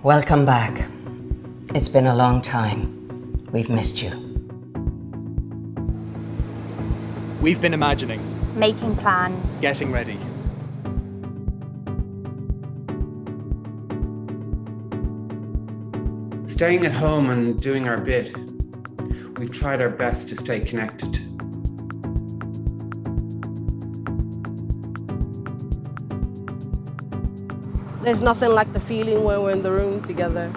Welcome back. It's been a long time. We've missed you. We've been imagining, making plans, getting ready. Staying at home and doing our bit. We've tried our best to stay connected. There's nothing like the feeling when we're in the room together.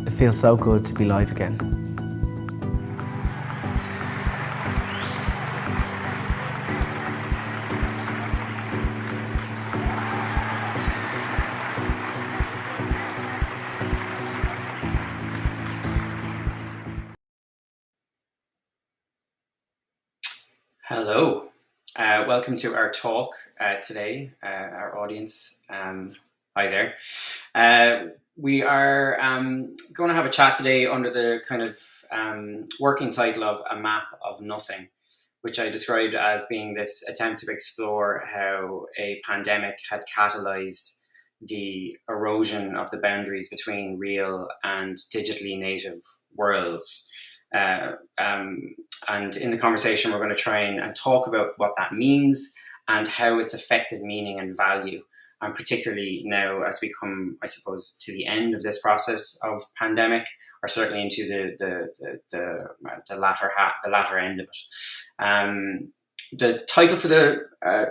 It feels so good to be live again. Hello, welcome to our talk today, our audience. Hi there. We are going to have a chat today under the kind of working title of A Map of Nothing, which I described as being this attempt to explore how a pandemic had catalysed the erosion of the boundaries between real and digitally native worlds. And in the conversation, we're going to try and talk about what that means and how it's affected meaning and value. And particularly now, as we come, I suppose, to the end of this process of pandemic, or certainly into the latter end of it. The title for the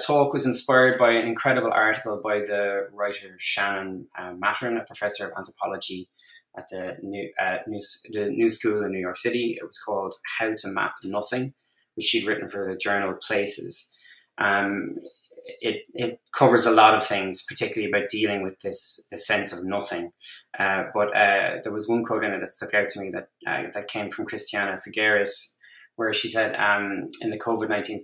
talk was inspired by an incredible article by the writer Shannon Mattern, a professor of anthropology at the New School in New York City. It was called How to Map Nothing, which she'd written for the journal Places. It covers a lot of things, particularly about dealing with the sense of nothing. But there was one quote in it that stuck out to me that came from Christiana Figueres, where she said, in the COVID-19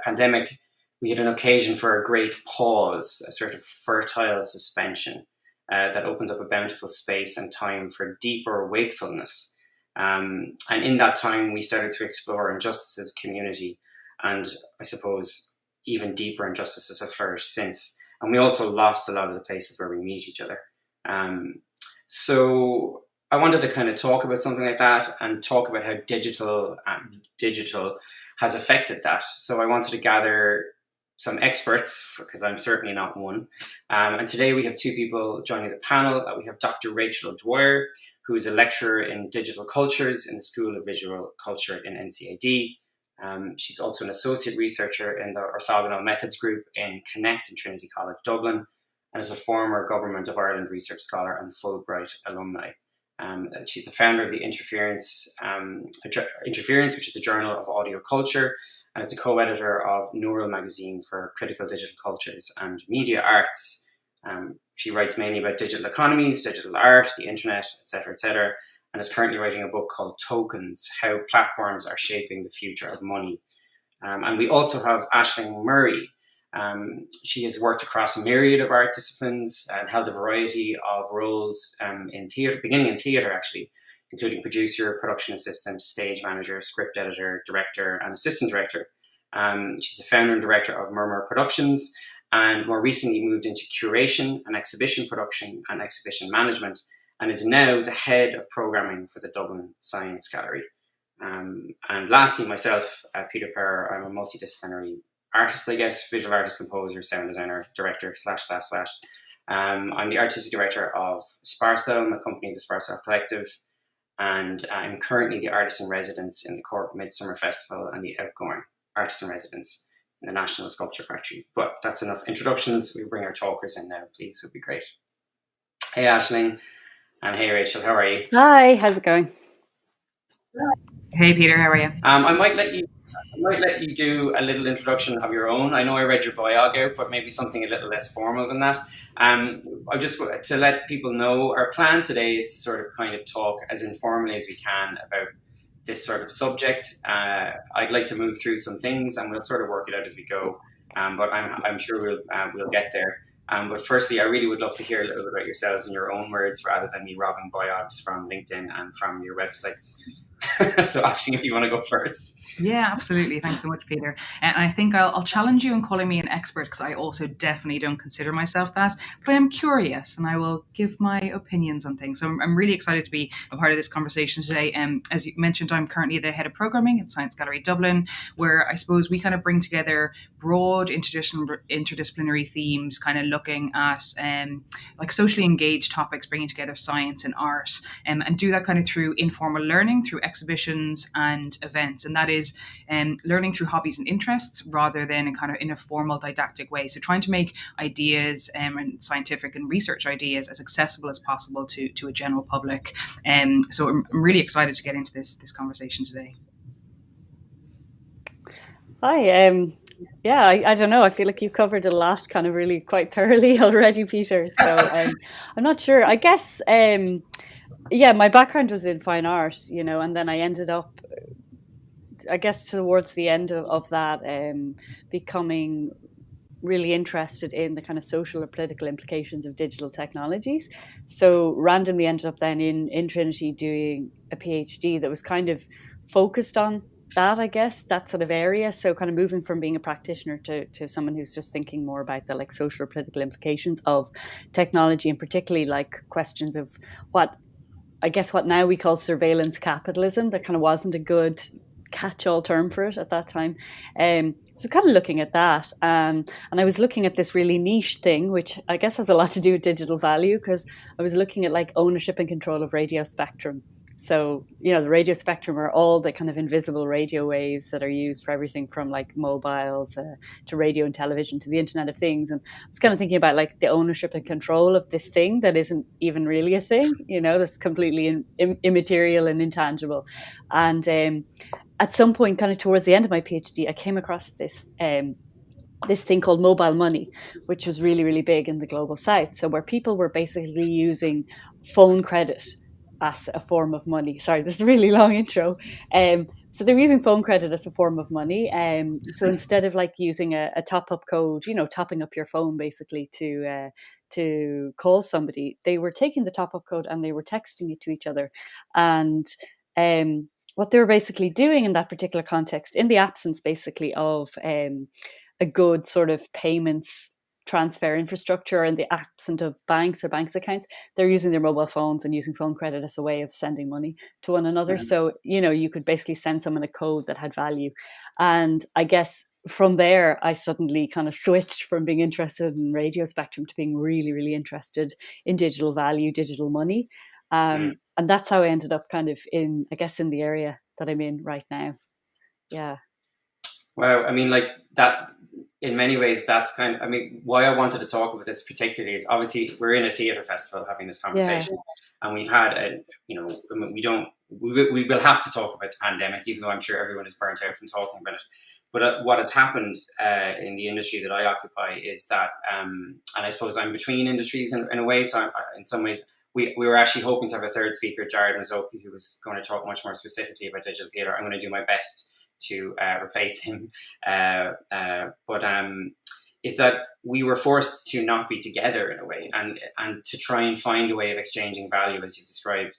pandemic, we had an occasion for a great pause, a sort of fertile suspension that opened up a bountiful space and time for deeper wakefulness. And in that time, we started to explore injustices, community, and I suppose even deeper injustices have flourished since. And we also lost a lot of the places where we meet each other. So I wanted to kind of talk about something like that and talk about how digital has affected that. So I wanted to gather some experts, because I'm certainly not one. And today we have two people joining the panel. We have Dr. Rachel O'Dwyer, who is a lecturer in digital cultures in the School of Visual Culture in NCAD. She's also an associate researcher in the Orthogonal Methods Group in Connect in Trinity College Dublin, and is a former Government of Ireland research scholar and Fulbright alumni. She's the founder of the Interference, which is a journal of audio culture, and is a co-editor of Neural magazine for critical digital cultures and media arts. She writes mainly about digital economies, digital art, the internet, etc., and is currently writing a book called Tokens, How Platforms Are Shaping the Future of Money. And we also have Aisling Murray. She has worked across a myriad of art disciplines and held a variety of roles in theatre, beginning in theatre actually, including producer, production assistant, stage manager, script editor, director, and assistant director. She's the founder and director of Murmur Productions, and more recently moved into curation and exhibition production and exhibition management, and is now the head of programming for the Dublin Science Gallery. And lastly, myself, Peter Perrer, I'm a multidisciplinary artist, I guess, visual artist, composer, sound designer, director, //. I'm the artistic director of Sparcel, my company, the Sparcel Collective, and I'm currently the artist in residence in the Cork Midsummer Festival and the outgoing artist in residence in the National Sculpture Factory. But that's enough introductions. We bring our talkers in now, please, would be great. Hey, Aisling, and hey, Rachel, how are you? Hi, how's it going? Hey, Peter, how are you? I might let you do a little introduction of your own. I know I read your biog out, but maybe something a little less formal than that. I just to let people know, our plan today is to sort of kind of talk as informally as we can about this sort of subject. I'd like to move through some things, and we'll sort of work it out as we go. But I'm sure we'll get there. But firstly, I really would love to hear a little bit about yourselves in your own words, rather than me robbing biogs from LinkedIn and from your websites. So, actually, if you want to go first. Yeah, absolutely. Thanks so much, Peter. And I think I'll challenge you in calling me an expert because I also definitely don't consider myself that. But I am curious and I will give my opinions on things. So I'm really excited to be a part of this conversation today. As you mentioned, I'm currently the head of programming at Science Gallery Dublin, where I suppose we kind of bring together broad interdisciplinary themes, kind of looking at like socially engaged topics, bringing together science and art, and do that kind of through informal learning, through exhibitions and events. And that is learning through hobbies and interests rather than in a formal didactic way. So trying to make ideas and scientific and research ideas as accessible as possible to a general public. So I'm really excited to get into this conversation today. Hi. Yeah, I don't know. I feel like you covered a lot kind of really quite thoroughly already, Peter. So I'm not sure. I guess, yeah, my background was in fine art, and then I ended up, I guess, towards the end of that, becoming really interested in the kind of social or political implications of digital technologies. So randomly ended up then in Trinity doing a PhD that was kind of focused on that, I guess, that sort of area. So kind of moving from being a practitioner to someone who's just thinking more about the like social or political implications of technology, and particularly like questions of what now we call surveillance capitalism. There kind of wasn't a good catch-all term for it at that time. So kind of looking at that, and I was looking at this really niche thing, which I guess has a lot to do with digital value, because I was looking at like ownership and control of radio spectrum. So, the radio spectrum are all the kind of invisible radio waves that are used for everything from like mobiles to radio and television to the Internet of Things. And I was kind of thinking about like the ownership and control of this thing that isn't even really a thing, that's completely immaterial and intangible. And at some point, kind of towards the end of my PhD, I came across this thing called mobile money, which was really, really big in the global south. So where people were basically using phone credit as a form of money. Sorry, this is a really long intro. So they're using phone credit as a form of money. So instead of like using a top-up code, topping up your phone basically to call somebody, they were taking the top-up code and they were texting it to each other. And what they were basically doing in that particular context, in the absence basically of a good sort of payments transfer infrastructure, in the absence of banks or banks accounts, they're using their mobile phones and using phone credit as a way of sending money to one another. Mm-hmm. So, you could basically send someone a code that had value. And I guess from there, I suddenly kind of switched from being interested in radio spectrum to being really, really interested in digital value, digital money. And that's how I ended up kind of in the area that I'm in right now. Yeah. Wow. I mean, like that, in many ways, that's why I wanted to talk about this particularly is obviously we're in a theatre festival having this conversation, and we've had we will have to talk about the pandemic, even though I'm sure everyone is burnt out from talking about it. But what has happened in the industry that I occupy is that, and I suppose I'm between industries in a way. So in some ways, we were actually hoping to have a third speaker, Jared Mazzocchi, who was going to talk much more specifically about digital theatre. I'm going to do my best to replace him. Is that we were forced to not be together in a way, and to try and find a way of exchanging value, as you described,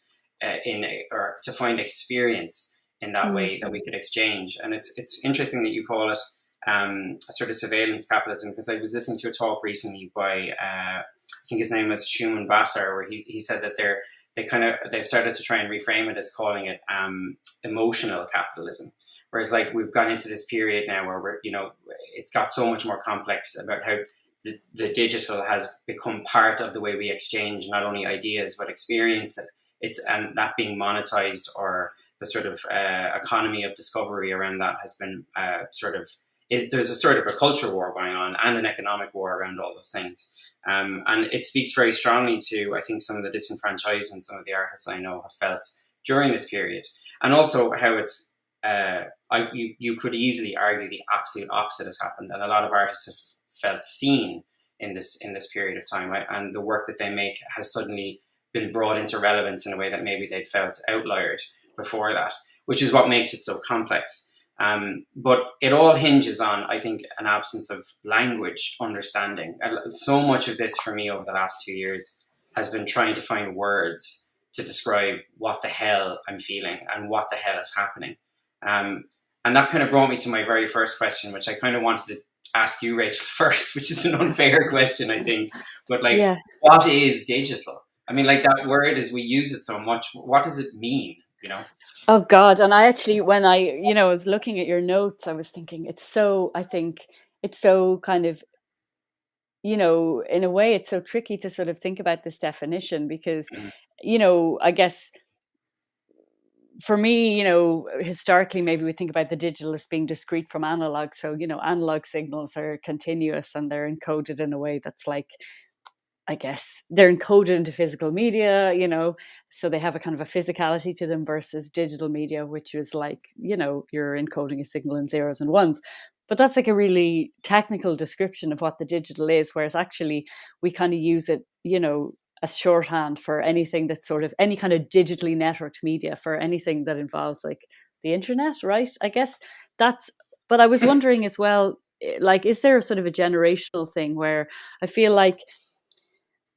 or to find experience in that way that we could exchange. And it's interesting that you call it a sort of surveillance capitalism, because I was listening to a talk recently by I think his name was Shuman Basar, where he said that they've started to try and reframe it as calling it emotional capitalism. Whereas like we've gone into this period now where it's got so much more complex about how the digital has become part of the way we exchange not only ideas but experience. And that being monetized, or the sort of economy of discovery around that has been there's a sort of a culture war going on and an economic war around all those things. And it speaks very strongly to, I think, some of the disenfranchisement some of the artists I know have felt during this period, and also how it's you could easily argue the absolute opposite has happened, and a lot of artists have felt seen in this period of time, right? And the work that they make has suddenly been brought into relevance in a way that maybe they'd felt outlawed before that, which is what makes it so complex. But it all hinges on, I think, an absence of language understanding. And so much of this for me over the last 2 years has been trying to find words to describe what the hell I'm feeling and what the hell is happening. And that kind of brought me to my very first question, which I kind of wanted to ask you, Rachel, first, which is an unfair question, I think. But like, what is digital? I mean, like that word, as we use it so much, what does it mean? You know? Oh God. And I actually, when I, was looking at your notes, I was thinking I think it's so kind of, in a way, it's so tricky to sort of think about this definition because, I guess for me, historically, maybe we think about the digital as being discrete from analog. So, analog signals are continuous and they're encoded in a way that's like, I guess they're encoded into physical media, so they have a kind of a physicality to them versus digital media, which is like, you're encoding a signal in zeros and ones. But that's like a really technical description of what the digital is, whereas actually we kind of use it, as shorthand for anything that's sort of any kind of digitally networked media, for anything that involves like the internet, right? I guess but I was wondering as well, like, is there a sort of a generational thing where I feel like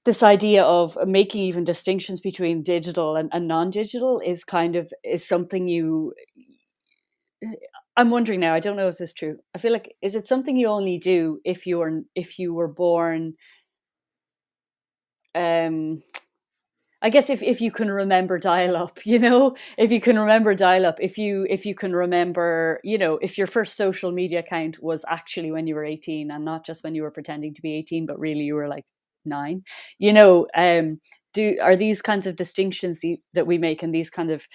this idea of making even distinctions between digital and non-digital is something I'm wondering now, I don't know if this is true. I feel like, is it something you only do if you were born, I guess if you can remember dial-up, if you can remember dial-up, if you can remember, if your first social media account was actually when you were 18 and not just when you were pretending to be 18, but really you were like 9, are these kinds of distinctions that we make, and these kind of,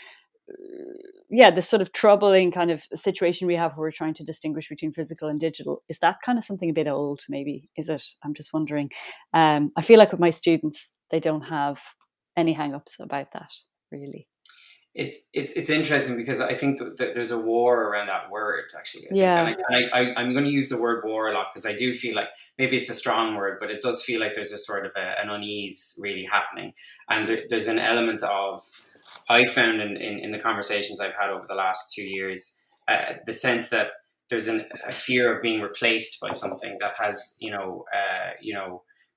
this sort of troubling kind of situation we have where we're trying to distinguish between physical and digital, is that kind of something a bit old, maybe? Is it? I'm just wondering. I feel like with my students, they don't have any hang-ups about that, really. It's interesting because I think that there's a war around that word, actually. I think. And I'm going to use the word war a lot because I do feel like maybe it's a strong word, but it does feel like there's a sort of an unease really happening. And there's an element of, I found in the conversations I've had over the last 2 years, the sense that there's a fear of being replaced by something that has,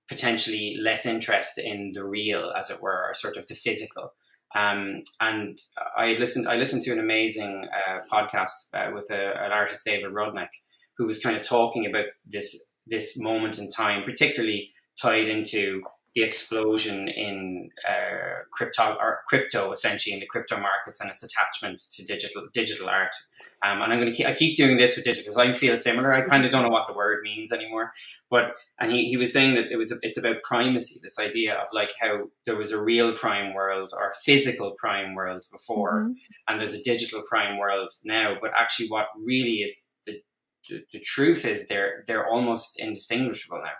potentially less interest in the real, as it were, or sort of the physical. And I listened to an amazing podcast with an artist, David Rudnick, who was kind of talking about this moment in time, particularly tied into the explosion in crypto, essentially in the crypto markets and its attachment to digital art. And I keep doing this with digital because I feel similar. I kind of don't know what the word means anymore. And he was saying that it's about primacy, this idea of like how there was a real prime world or a physical prime world before, and there's a digital prime world now. But actually, what really is the truth is they're almost indistinguishable now,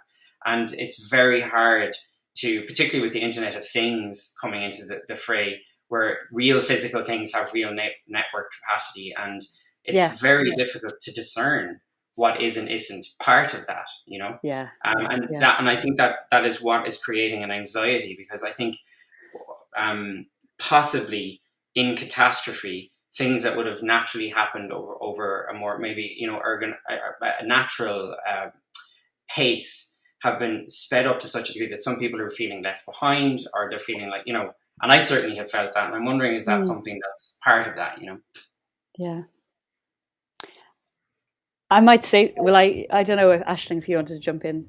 and it's very hard to, particularly with the Internet of Things coming into the fray, where real physical things have real network capacity, and it's very difficult to discern what is and isn't part of that, and I think that is what is creating an anxiety, because I think possibly in catastrophe, things that would have naturally happened over a more maybe a natural pace have been sped up to such a degree that some people are feeling left behind, or they're feeling like, and I certainly have felt that. And I'm wondering, is that something that's part of that, Yeah. I might say, I don't know, Aisling, if you wanted to jump in.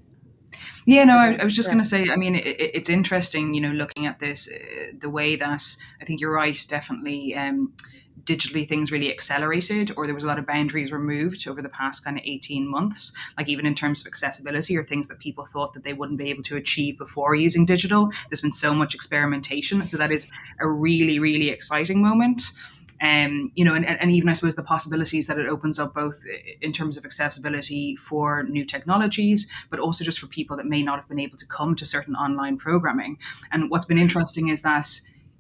Yeah, no, I was just going to say, I mean, it's interesting, looking at this, the way that I think you're right, definitely digitally things really accelerated, or there was a lot of boundaries removed over the past kind of 18 months, like even in terms of accessibility or things that people thought that they wouldn't be able to achieve before using digital. There's been so much experimentation. So that is a really, really exciting moment. And even I suppose the possibilities that it opens up, both in terms of accessibility for new technologies, but also just for people that may not have been able to come to certain online programming. And what's been interesting is that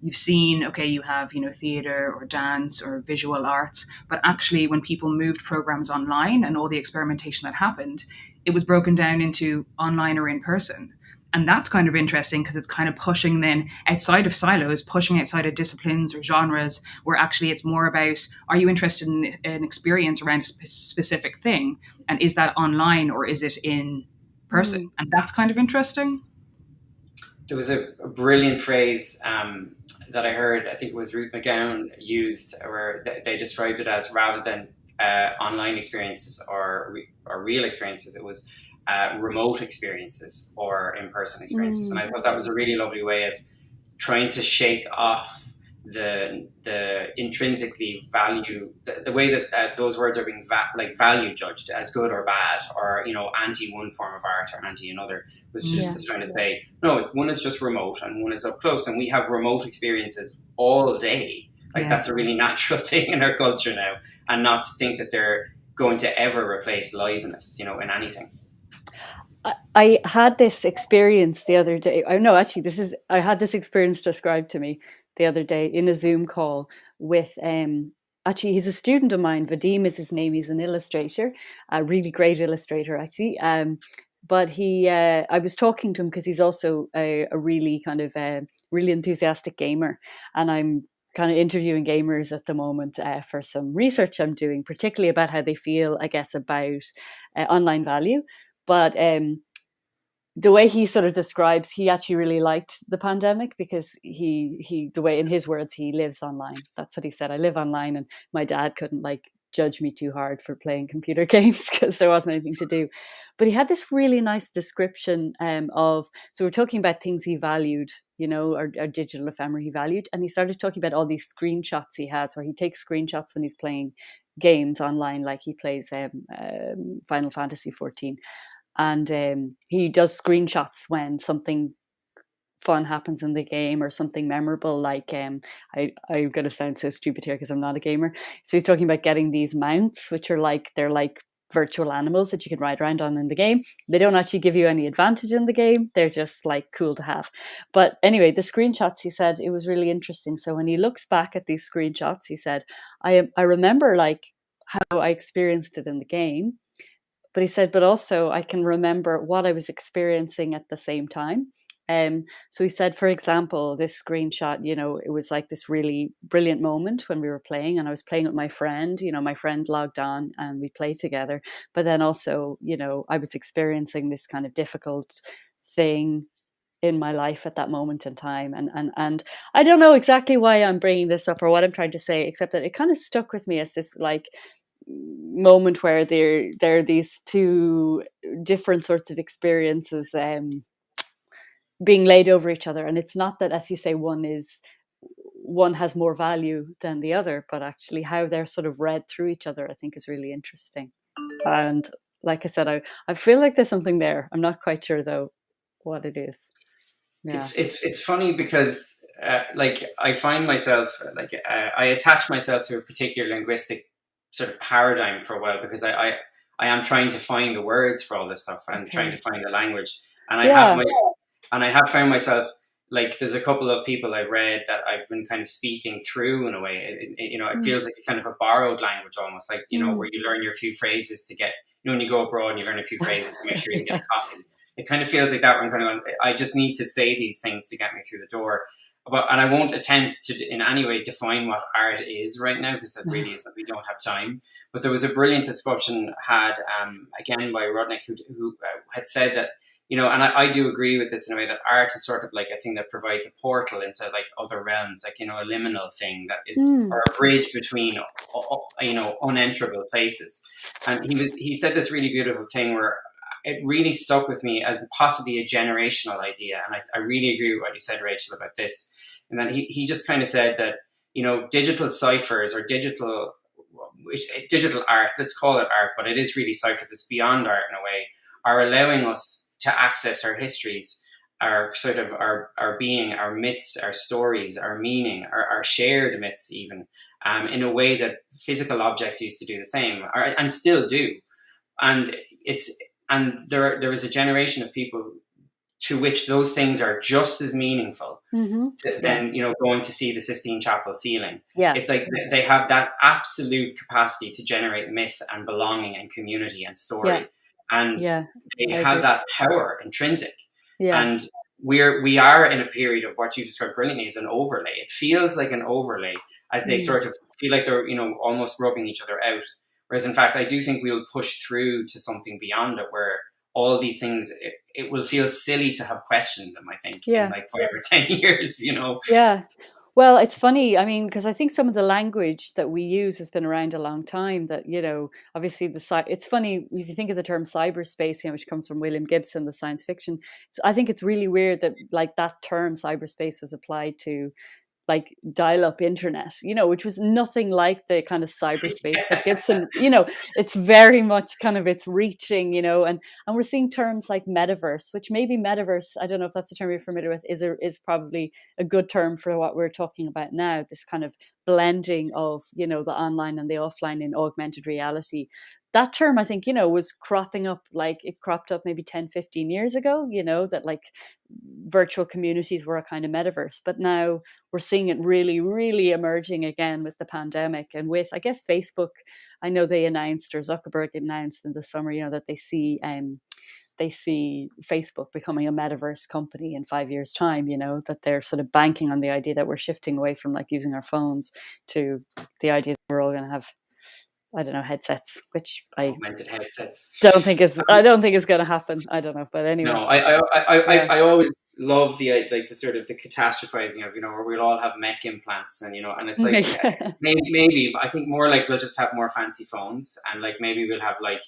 you've seen, you have, theatre or dance or visual arts, but actually when people moved programs online and all the experimentation that happened, it was broken down into online or in person. And that's kind of interesting because it's kind of pushing then outside of silos, pushing outside of disciplines or genres, where actually it's more about, are you interested in an experience around a specific thing? And is that online or is it in person? And that's kind of interesting. There was a brilliant phrase that I heard, I think it was Ruth McGowan used, where they described it as, rather than online experiences or real experiences. It was remote experiences or in-person experiences. And I thought that was a really lovely way of trying to shake off the intrinsically value, the way that those words are being value judged as good or bad, or anti one form of art or anti another, was just trying to say, no, one is just remote and one is up close, and we have remote experiences all day. That's a really natural thing in our culture now, and not to think that they're going to ever replace liveness, in anything. I had this experience the other day. I had this experience described to me the other day in a Zoom call with, actually, he's a student of mine. Vadim is his name. He's an illustrator, a really great illustrator, actually. But I was talking to him because he's also a really kind of really enthusiastic gamer. And I'm kind of interviewing gamers at the moment for some research I'm doing, particularly about how they feel, I guess, about online value. But the way he sort of describes, he actually really liked the pandemic because the way, in his words, he lives online. That's what he said. I live online, and my dad couldn't judge me too hard for playing computer games because there wasn't anything to do. But he had this really nice description so we're talking about things he valued, or digital ephemera he valued. And he started talking about all these screenshots he has, where he takes screenshots when he's playing games online, like he plays Final Fantasy 14. And he does screenshots when something fun happens in the game or something memorable, like I'm going to sound so stupid here because I'm not a gamer. So he's talking about getting these mounts, which are they're like virtual animals that you can ride around on in the game. They don't actually give you any advantage in the game. They're just cool to have. But anyway, the screenshots, he said, it was really interesting. So when he looks back at these screenshots, he said, I remember how I experienced it in the game. But he said, but also I can remember what I was experiencing at the same time. So he said, for example, this screenshot, it was this really brilliant moment when we were playing, and I was playing with my friend. My friend logged on and we played together. But then also, I was experiencing this kind of difficult thing in my life at that moment in time. And I don't know exactly why I'm bringing this up or what I'm trying to say, except that it kind of stuck with me as this moment where there are these two different sorts of experiences being laid over each other, and it's not that, as you say, one has more value than the other, but actually how they're sort of read through each other, I think, is really interesting. And like I said, I feel like there's something there. I'm not quite sure though what it is. Yeah. It's funny because I find myself I attach myself to a particular linguistic sort of paradigm for a while, because I am trying to find the words for all this stuff and trying to find the language, and I have found myself there's a couple of people I've read that I've been kind of speaking through in a way. It feels like kind of a borrowed language almost, where you learn your few phrases to get, when you go abroad and you learn a few phrases to make sure you get a coffee. It kind of feels like that, where I'm kind of going, I just need to say these things to get me through the door. And I won't attempt to in any way define what art is right now, because that really is that we don't have time. But there was a brilliant discussion had again by Rodnick, who had said that, and I do agree with this in a way, that art is sort of like a thing that provides a portal into other realms, a liminal thing that is, or a bridge between unenterable places. And he said this really beautiful thing where it really stuck with me as possibly a generational idea. And I really agree with what you said, Rachel, about this. And then he just kind of said that, digital ciphers or digital art, let's call it art, but it is really ciphers, it's beyond art in a way, are allowing us to access our histories, our sort of our being, our myths, our stories, our meaning, our shared myths even, in a way that physical objects used to do the same, and still do. And there is a generation of people to which those things are just as meaningful than going to see the Sistine Chapel ceiling. Yeah. It's like they have that absolute capacity to generate myth and belonging and community and story. And they have that power intrinsic. Yeah. And we are in a period of what you described brilliantly as an overlay. It feels like an overlay as they sort of feel like they're, almost rubbing each other out. Whereas in fact, I do think we'll push through to something beyond it, where all these things, it will feel silly to have questioned them, I think, in 5 or 10 years, Yeah. Well, it's funny. I mean, because I think some of the language that we use has been around a long time. That, obviously it's funny if you think of the term cyberspace, which comes from William Gibson, the science fiction. So I think it's really weird that like that term cyberspace was applied to like dial-up internet, which was nothing like the kind of cyberspace that Gibson, it's very much kind of it's reaching, and we're seeing terms like metaverse, which maybe metaverse, I don't know if that's the term you're familiar with, is probably a good term for what we're talking about now. This kind of blending of, the online and the offline in augmented reality. That term, I think, was cropping up, like it cropped up maybe 10, 15 years ago, that like virtual communities were a kind of metaverse. But now we're seeing it really, really emerging again with the pandemic and with, I guess, Facebook. I know they announced, or Zuckerberg announced in the summer, that they see Facebook becoming a metaverse company in 5 years' time, that they're sort of banking on the idea that we're shifting away from like using our phones to the idea that we're all going to have, I don't know, headsets, which Augmented headsets. I don't think is going to happen. I don't know, but anyway. No, I always love the sort of the catastrophizing of, where we'll all have mech implants and, and it's like maybe I think more like we'll just have more fancy phones and like maybe we'll have like,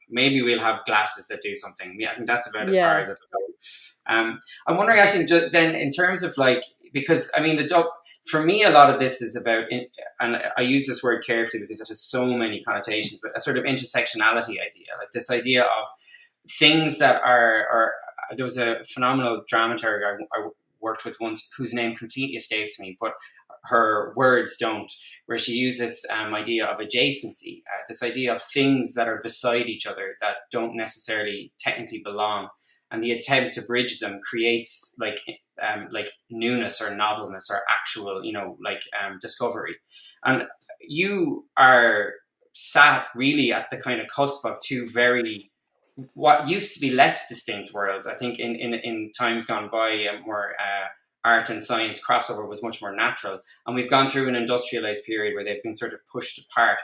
maybe we'll have glasses that do something. I think that's about as far as it goes. I'm wondering actually then in terms of like, because I mean for me a lot of this is about, and I use this word carefully because it has so many connotations, but a sort of intersectionality idea, like this idea of things that are there was a phenomenal dramaturg I worked with once whose name completely escapes me, but her words don't, where she used this idea of adjacency, this idea of things that are beside each other that don't necessarily technically belong, and the attempt to bridge them creates like newness or novelness or actual, discovery. And you are sat really at the kind of cusp of two very, what used to be less distinct worlds. I think in times gone by, more art and science crossover was much more natural. And we've gone through an industrialized period where they've been sort of pushed apart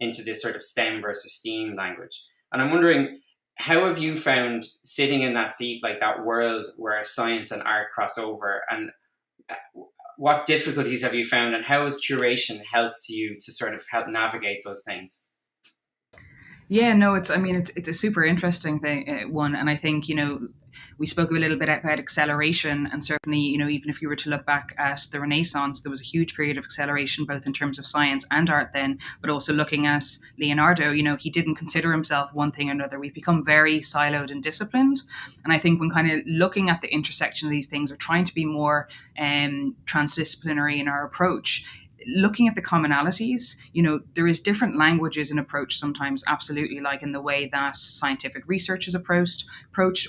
into this sort of STEM versus STEAM language. And I'm wondering, how have you found sitting in that seat, like that world where science and art cross over, and what difficulties have you found, and how has curation helped you to sort of help navigate those things? Yeah, no, it's a super interesting thing, one. And I think, we spoke a little bit about acceleration, and certainly, even if you were to look back at the Renaissance, there was a huge period of acceleration, both in terms of science and art then, but also looking at Leonardo, he didn't consider himself one thing or another. We've become very siloed and disciplined. And I think when kind of looking at the intersection of these things, or trying to be more transdisciplinary in our approach, looking at the commonalities, there is different languages and approach sometimes, absolutely, like in the way that scientific research is approached,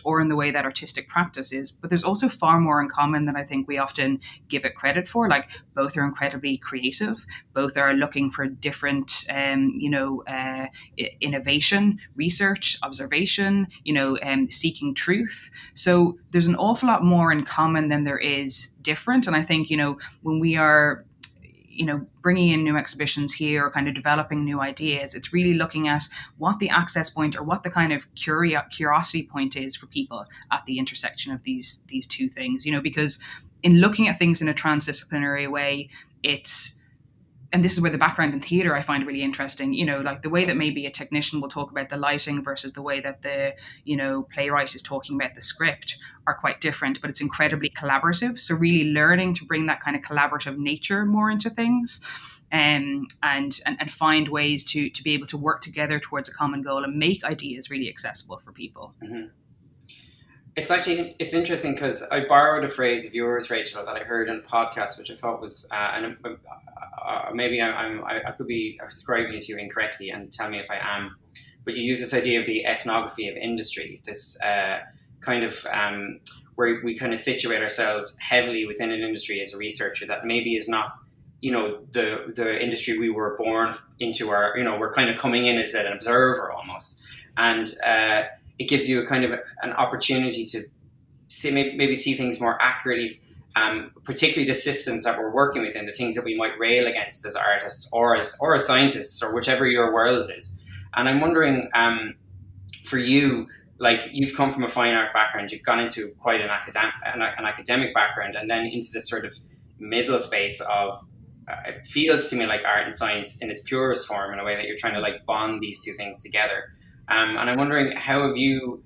or in the way that artistic practice is. But there's also far more in common than I think we often give it credit for. Like, both are incredibly creative, both are looking for different, innovation, research, observation, seeking truth. So there's an awful lot more in common than there is different. And I think, when we are bringing in new exhibitions here or kind of developing new ideas, it's really looking at what the access point or what the kind of curiosity point is for people at the intersection of these two things, because in looking at things in a transdisciplinary way, and this is where the background in theatre I find really interesting, like the way that maybe a technician will talk about the lighting versus the way that the, playwright is talking about the script are quite different, but it's incredibly collaborative. So really learning to bring that kind of collaborative nature more into things, and find ways to be able to work together towards a common goal and make ideas really accessible for people. Mm-hmm. It's interesting because I borrowed a phrase of yours, Rachel, that I heard in a podcast, which I thought was, and maybe I could be describing it to you incorrectly, and tell me if I am. But you use this idea of the ethnography of industry, this kind of where we kind of situate ourselves heavily within an industry as a researcher that maybe is not, the industry we were born into, or we're kind of coming in as an observer almost, and it gives you a kind of an opportunity to maybe see things more accurately, particularly the systems that we're working with and the things that we might rail against as artists or as scientists, or whichever your world is. And I'm wondering, for you, like, you've come from a fine art background, you've gone into quite an academic background, and then into this sort of middle space of it feels to me like art and science in its purest form, in a way that you're trying to like bond these two things together. And I'm wondering, how did you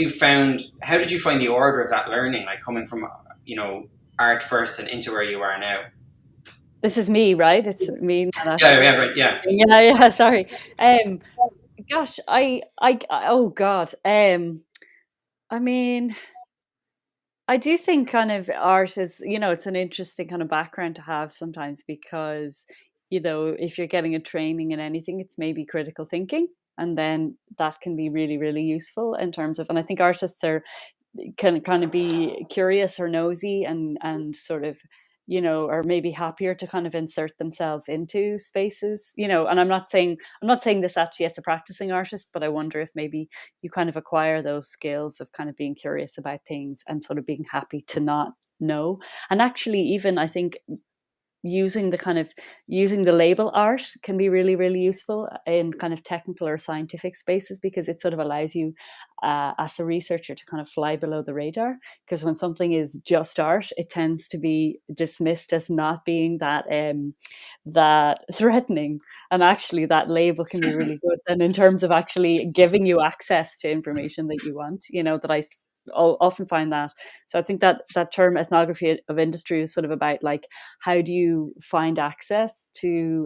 find the order of that learning, like coming from art first and into where you are now? This is me, right? It's me. Yeah, right, yeah. Yeah. Sorry. Gosh, oh God. I mean, I do think kind of art is, it's an interesting kind of background to have sometimes, because, if you're getting a training in anything, it's maybe critical thinking. And then that can be really, really useful in terms of, and I think artists can kind of be curious or nosy and sort of, or maybe happier to kind of insert themselves into spaces, and I'm not saying this actually as a practicing artist, but I wonder if maybe you kind of acquire those skills of kind of being curious about things and sort of being happy to not know. And actually, even I think using the label art can be really, really useful in kind of technical or scientific spaces, because it sort of allows you as a researcher to kind of fly below the radar. Because when something is just art, it tends to be dismissed as not being that threatening, and actually that label can be really good then in terms of actually giving you access to information that you want, that I'll often find that. So I think that term ethnography of industry is sort of about like, how do you find access to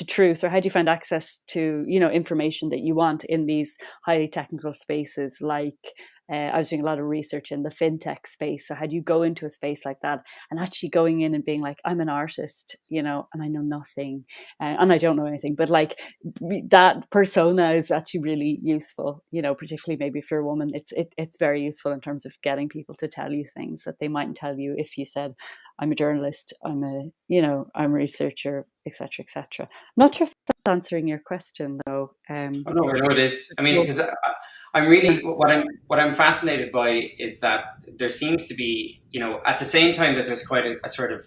truth, or how do you find access to information that you want in these highly technical spaces. Like I was doing a lot of research in the fintech space. So how do you go into a space like that and actually going in and being like, I'm an artist, and I know nothing, and I don't know anything, but like that persona is actually really useful, particularly maybe if you're a woman. It's very useful in terms of getting people to tell you things that they mightn't tell you if you said, I'm a journalist, I'm a researcher, etc., etc. I'm not sure if that's answering your question though. Oh no, it is. I mean, because I'm really, what I'm fascinated by is that there seems to be, at the same time that there's quite a sort of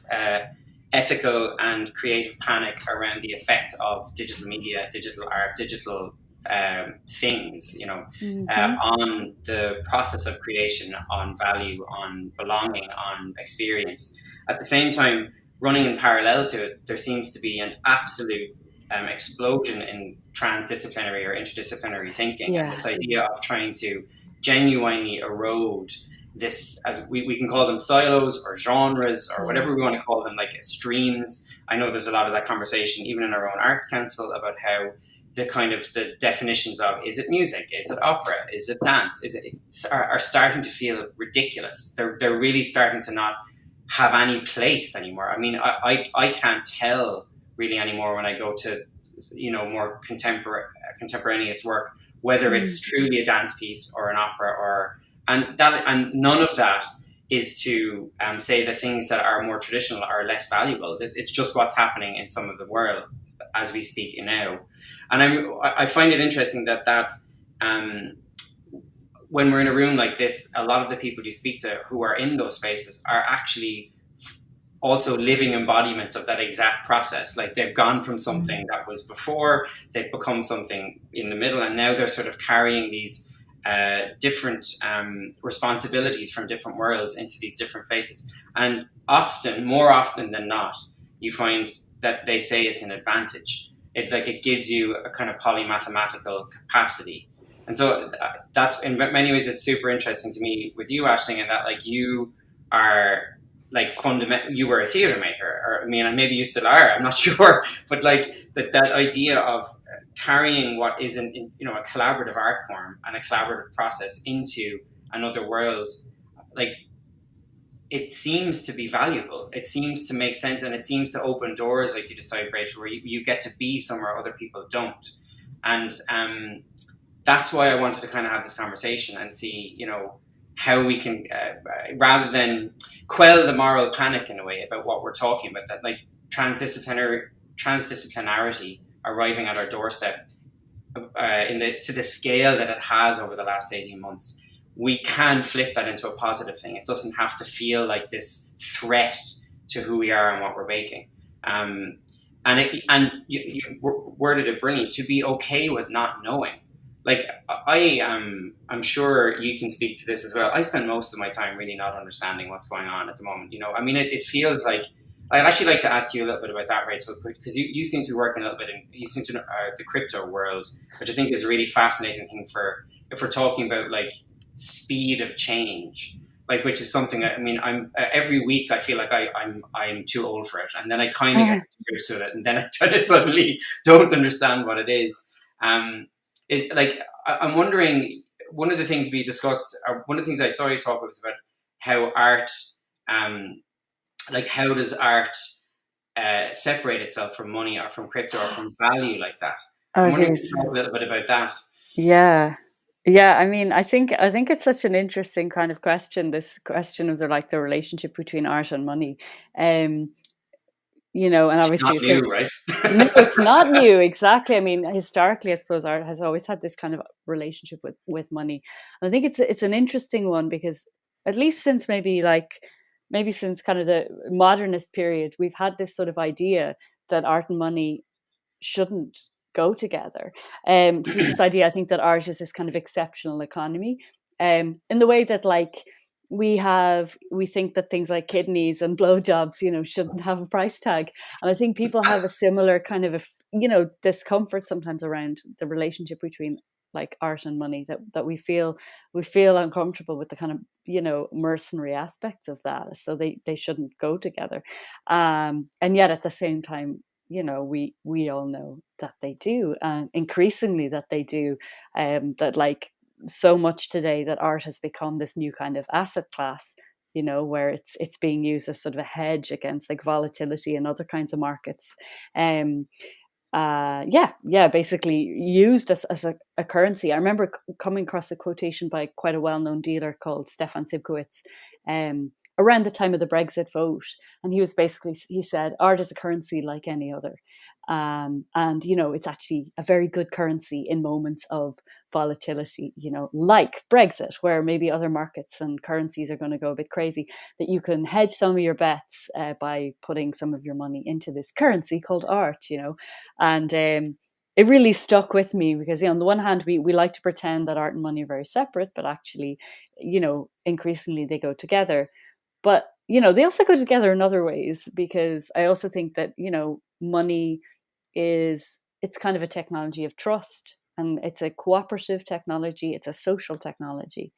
ethical and creative panic around the effect of digital media, digital art, digital things, on the process of creation, on value, on belonging, on experience. At the same time, running in parallel to it, there seems to be an absolute explosion in transdisciplinary or interdisciplinary thinking, and this idea of trying to genuinely erode this, as we can call them silos or genres or whatever we want to call them, like streams. I know there's a lot of that conversation even in our own arts council about how the definitions of, is it music, is it opera, is it dance, are starting to feel ridiculous. They're really starting to not have any place anymore. I mean, I can't tell really anymore when I go to more contemporaneous work whether it's truly a dance piece or an opera, and none of that is to say that things that are more traditional are less valuable. It's just what's happening in some of the world as we speak now. And I find it interesting that when we're in a room like this, a lot of the people you speak to who are in those spaces are actually also living embodiments of that exact process. Like they've gone from something that was before, they've become something in the middle, and now they're sort of carrying these different responsibilities from different worlds into these different places. And more often than not, you find that they say it's an advantage. It gives you a kind of polymathematical capacity. And so that's, in many ways, it's super interesting to me with you, Aisling, in that like you are like you were a theatre maker, or I mean, maybe you still are, I'm not sure, but like that idea of carrying what is a collaborative art form and a collaborative process into another world, like it seems to be valuable. It seems to make sense, and it seems to open doors, like you described, Rachel, where you get to be somewhere other people don't. And that's why I wanted to kind of have this conversation and see, how we can, rather than quell the moral panic in a way about what we're talking about, that like transdisciplinarity arriving at our doorstep to the scale that it has over the last 18 months, we can flip that into a positive thing. It doesn't have to feel like this threat to who we are and what we're making. And you worded it brilliant, to be okay with not knowing. like I'm sure you can speak to this as well. I spend most of my time really not understanding what's going on at the moment. I mean, it feels like I'd actually like to ask you a little bit about that, Rachel, because you seem to be working a little bit you seem to know the crypto world, which I think is a really fascinating thing for if we're talking about like speed of change, like which is something. I mean, I'm every week I feel like I'm too old for it, and then I kind of get to grips with it, and then I suddenly don't understand what it is. Is like I'm wondering, one of the things we discussed, or one of the things I saw you talk about was about how art, like how does art separate itself from money or from crypto or from value like that? I'm wondering if you talk a little bit about that. Yeah. Yeah, I mean, I think it's such an interesting kind of question, this question of the relationship between art and money. And obviously Not new, right? no, it's not new. Exactly. I mean, historically, I suppose art has always had this kind of relationship with money. And I think it's an interesting one because at least since maybe since kind of the modernist period, we've had this sort of idea that art and money shouldn't go together. So this idea, I think, that art is this kind of exceptional economy, in the way that we think that things like kidneys and blowjobs, shouldn't have a price tag. And I think people have a similar kind of discomfort sometimes around the relationship between like art and money, that we feel uncomfortable with the kind of mercenary aspects of that, so they shouldn't go together. And yet at the same time, we all know that they do, and increasingly that they do. That so much today that art has become this new kind of asset class, where it's being used as sort of a hedge against like volatility and other kinds of markets. Basically used as a currency. I remember coming across a quotation by quite a well-known dealer called Stefan Sibkowitz, around the time of the Brexit vote, and he said art is a currency like any other, and it's actually a very good currency in moments of volatility, like Brexit, where maybe other markets and currencies are going to go a bit crazy, that you can hedge some of your bets by putting some of your money into this currency called art, and it really stuck with me because, on the one hand, we like to pretend that art and money are very separate, but actually, increasingly they go together. But, they also go together in other ways, because I also think that, money it's kind of a technology of trust, and it's a cooperative technology. It's a social technology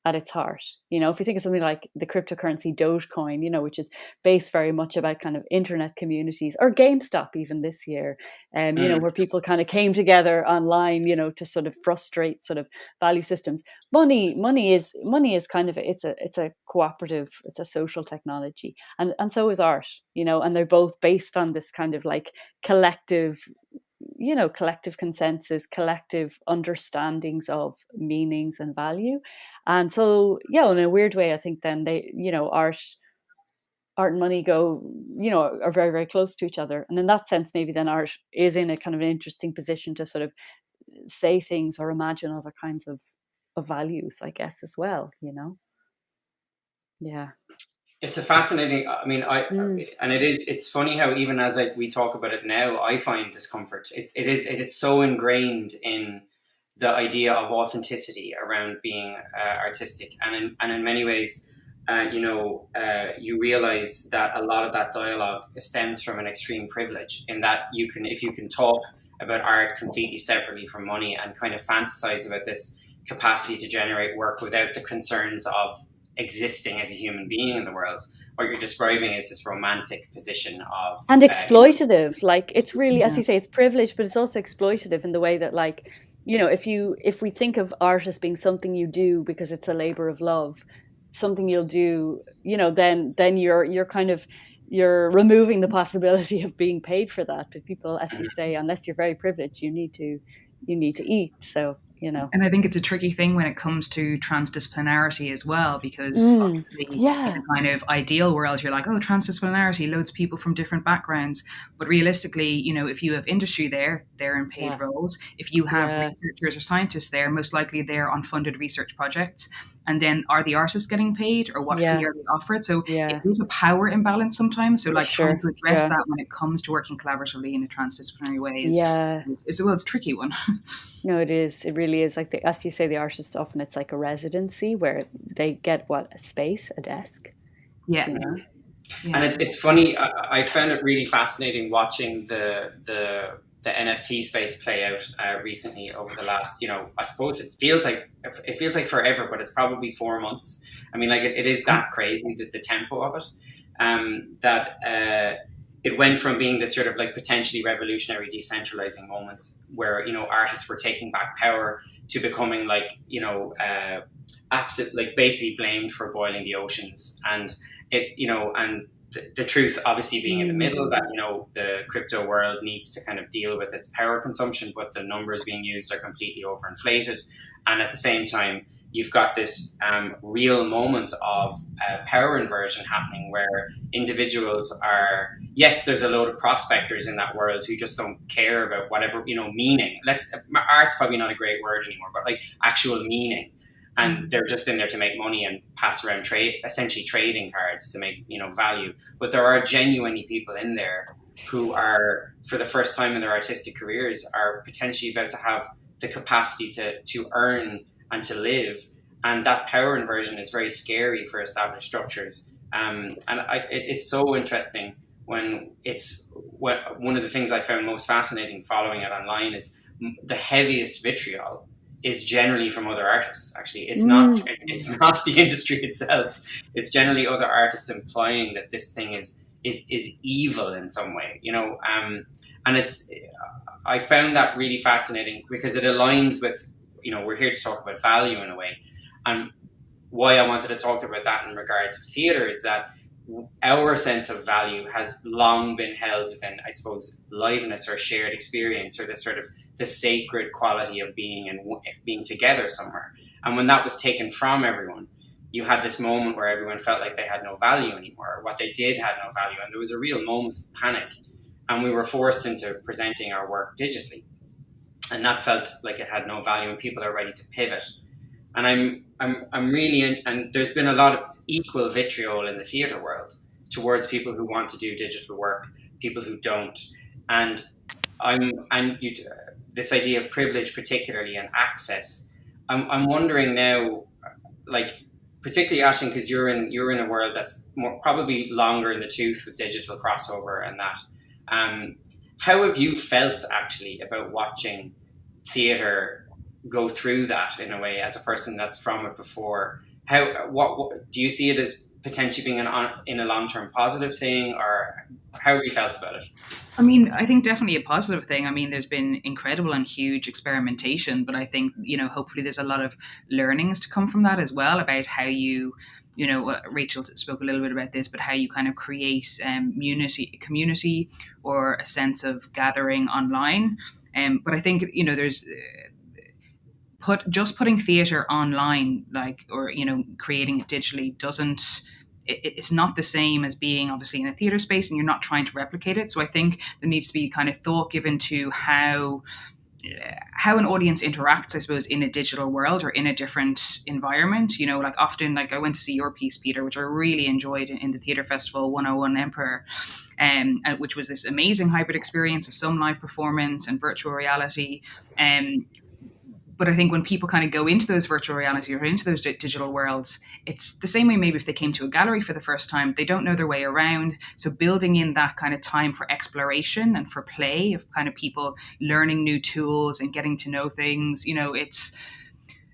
at its heart. If you think of something like the cryptocurrency Dogecoin, which is based very much about kind of internet communities, or GameStop even this year, where people kind of came together online, to sort of frustrate sort of value systems. Money is kind of it's a cooperative, it's a social technology, and so is art, and they're both based on this kind of like collective consensus, collective understandings of meanings and value. And so, in a weird way, I think then they, art and money go, are very, very close to each other. And in that sense, maybe then art is in a kind of an interesting position to sort of say things or imagine other kinds of values, I guess, as well, Yeah. It's a fascinating. I mean, and it's funny how even as we talk about it now, I find discomfort. It's so ingrained in the idea of authenticity around being artistic, and in many ways, you realize that a lot of that dialogue stems from an extreme privilege, in that if you can talk about art completely separately from money and kind of fantasize about this capacity to generate work without the concerns of existing as a human being in the world, what you're describing is this romantic position of and exploitative. Like, it's really, as you say, it's privileged, but it's also exploitative in the way that, like, if we think of art as being something you do because it's a labor of love, something you'll do, then you're removing the possibility of being paid for that. But people, as you say, unless you're very privileged, you need to eat. So, And I think it's a tricky thing when it comes to transdisciplinarity as well, because obviously in a kind of ideal world, you're like, oh, transdisciplinarity, loads of people from different backgrounds. But realistically, if you have industry there, they're in paid roles. If you have researchers or scientists there, most likely they're on funded research projects. And then are the artists getting paid, or what fee are they offered? So it is a power imbalance sometimes. So trying to address that when it comes to working collaboratively in a transdisciplinary way is a tricky one. No, it is. It really really is like, as you say, the artist often it's like a residency where they get a space, a desk. Yeah. You know? Yeah. And it's funny. I found it really fascinating watching the NFT space play out recently over the last, I suppose it feels like forever, but it's probably 4 months. I mean, like it is that crazy, the tempo of it, that it went from being this sort of like potentially revolutionary decentralizing moment where, artists were taking back power to becoming like, absolute, like basically blamed for boiling the oceans. And and the truth obviously being in the middle, that the crypto world needs to kind of deal with its power consumption, but the numbers being used are completely overinflated. And at the same time, you've got this real moment of power inversion happening where individuals are, yes, there's a load of prospectors in that world who just don't care about whatever, meaning. Art's probably not a great word anymore, but like actual meaning. And they're just in there to make money and pass around essentially trading cards to make, value. But there are genuinely people in there who are, for the first time in their artistic careers, are potentially about to have the capacity to earn and to live. And that power inversion is very scary for established structures. It is so interesting when one of the things I found most fascinating following it online is the heaviest vitriol is generally from other artists. Actually, it's not the industry itself. It's generally other artists implying that this thing is evil in some way, and I found that really fascinating because it aligns with, we're here to talk about value in a way. And why I wanted to talk about that in regards to theatre is that our sense of value has long been held within, I suppose, liveness or shared experience, or this sort of the sacred quality of being and being together somewhere. And when that was taken from everyone, you had this moment where everyone felt like they had no value anymore, or what they did had no value. And there was a real moment of panic. And we were forced into presenting our work digitally. And that felt like it had no value, and people are ready to pivot. And I'm really and there's been a lot of equal vitriol in the theatre world towards people who want to do digital work, people who don't. And this idea of privilege, particularly, and access. I'm wondering now, like, particularly Aisling, because you're in a world that's probably longer in the tooth with digital crossover and that. How have you felt actually about watching theatre go through that in a way, as a person that's from it before? What do you see it as potentially being in a long-term positive thing, or how have you felt about it? I mean, I think definitely a positive thing. I mean, there's been incredible and huge experimentation, but I think, hopefully there's a lot of learnings to come from that as well, about how you, Rachel spoke a little bit about this, but how you kind of create community or a sense of gathering online. But I think, there's putting theatre online, creating it digitally it's not the same as being obviously in a theatre space, and you're not trying to replicate it. So I think there needs to be kind of thought given to how an audience interacts, I suppose, in a digital world or in a different environment. Often, I went to see your piece, Peter, which I really enjoyed in the Theatre Festival 101 Emperor, which was this amazing hybrid experience of some live performance and virtual reality. But I think when people kind of go into those virtual reality or into those digital worlds, it's the same way maybe if they came to a gallery for the first time, they don't know their way around. So building in that kind of time for exploration and for play, of kind of people learning new tools and getting to know things, it's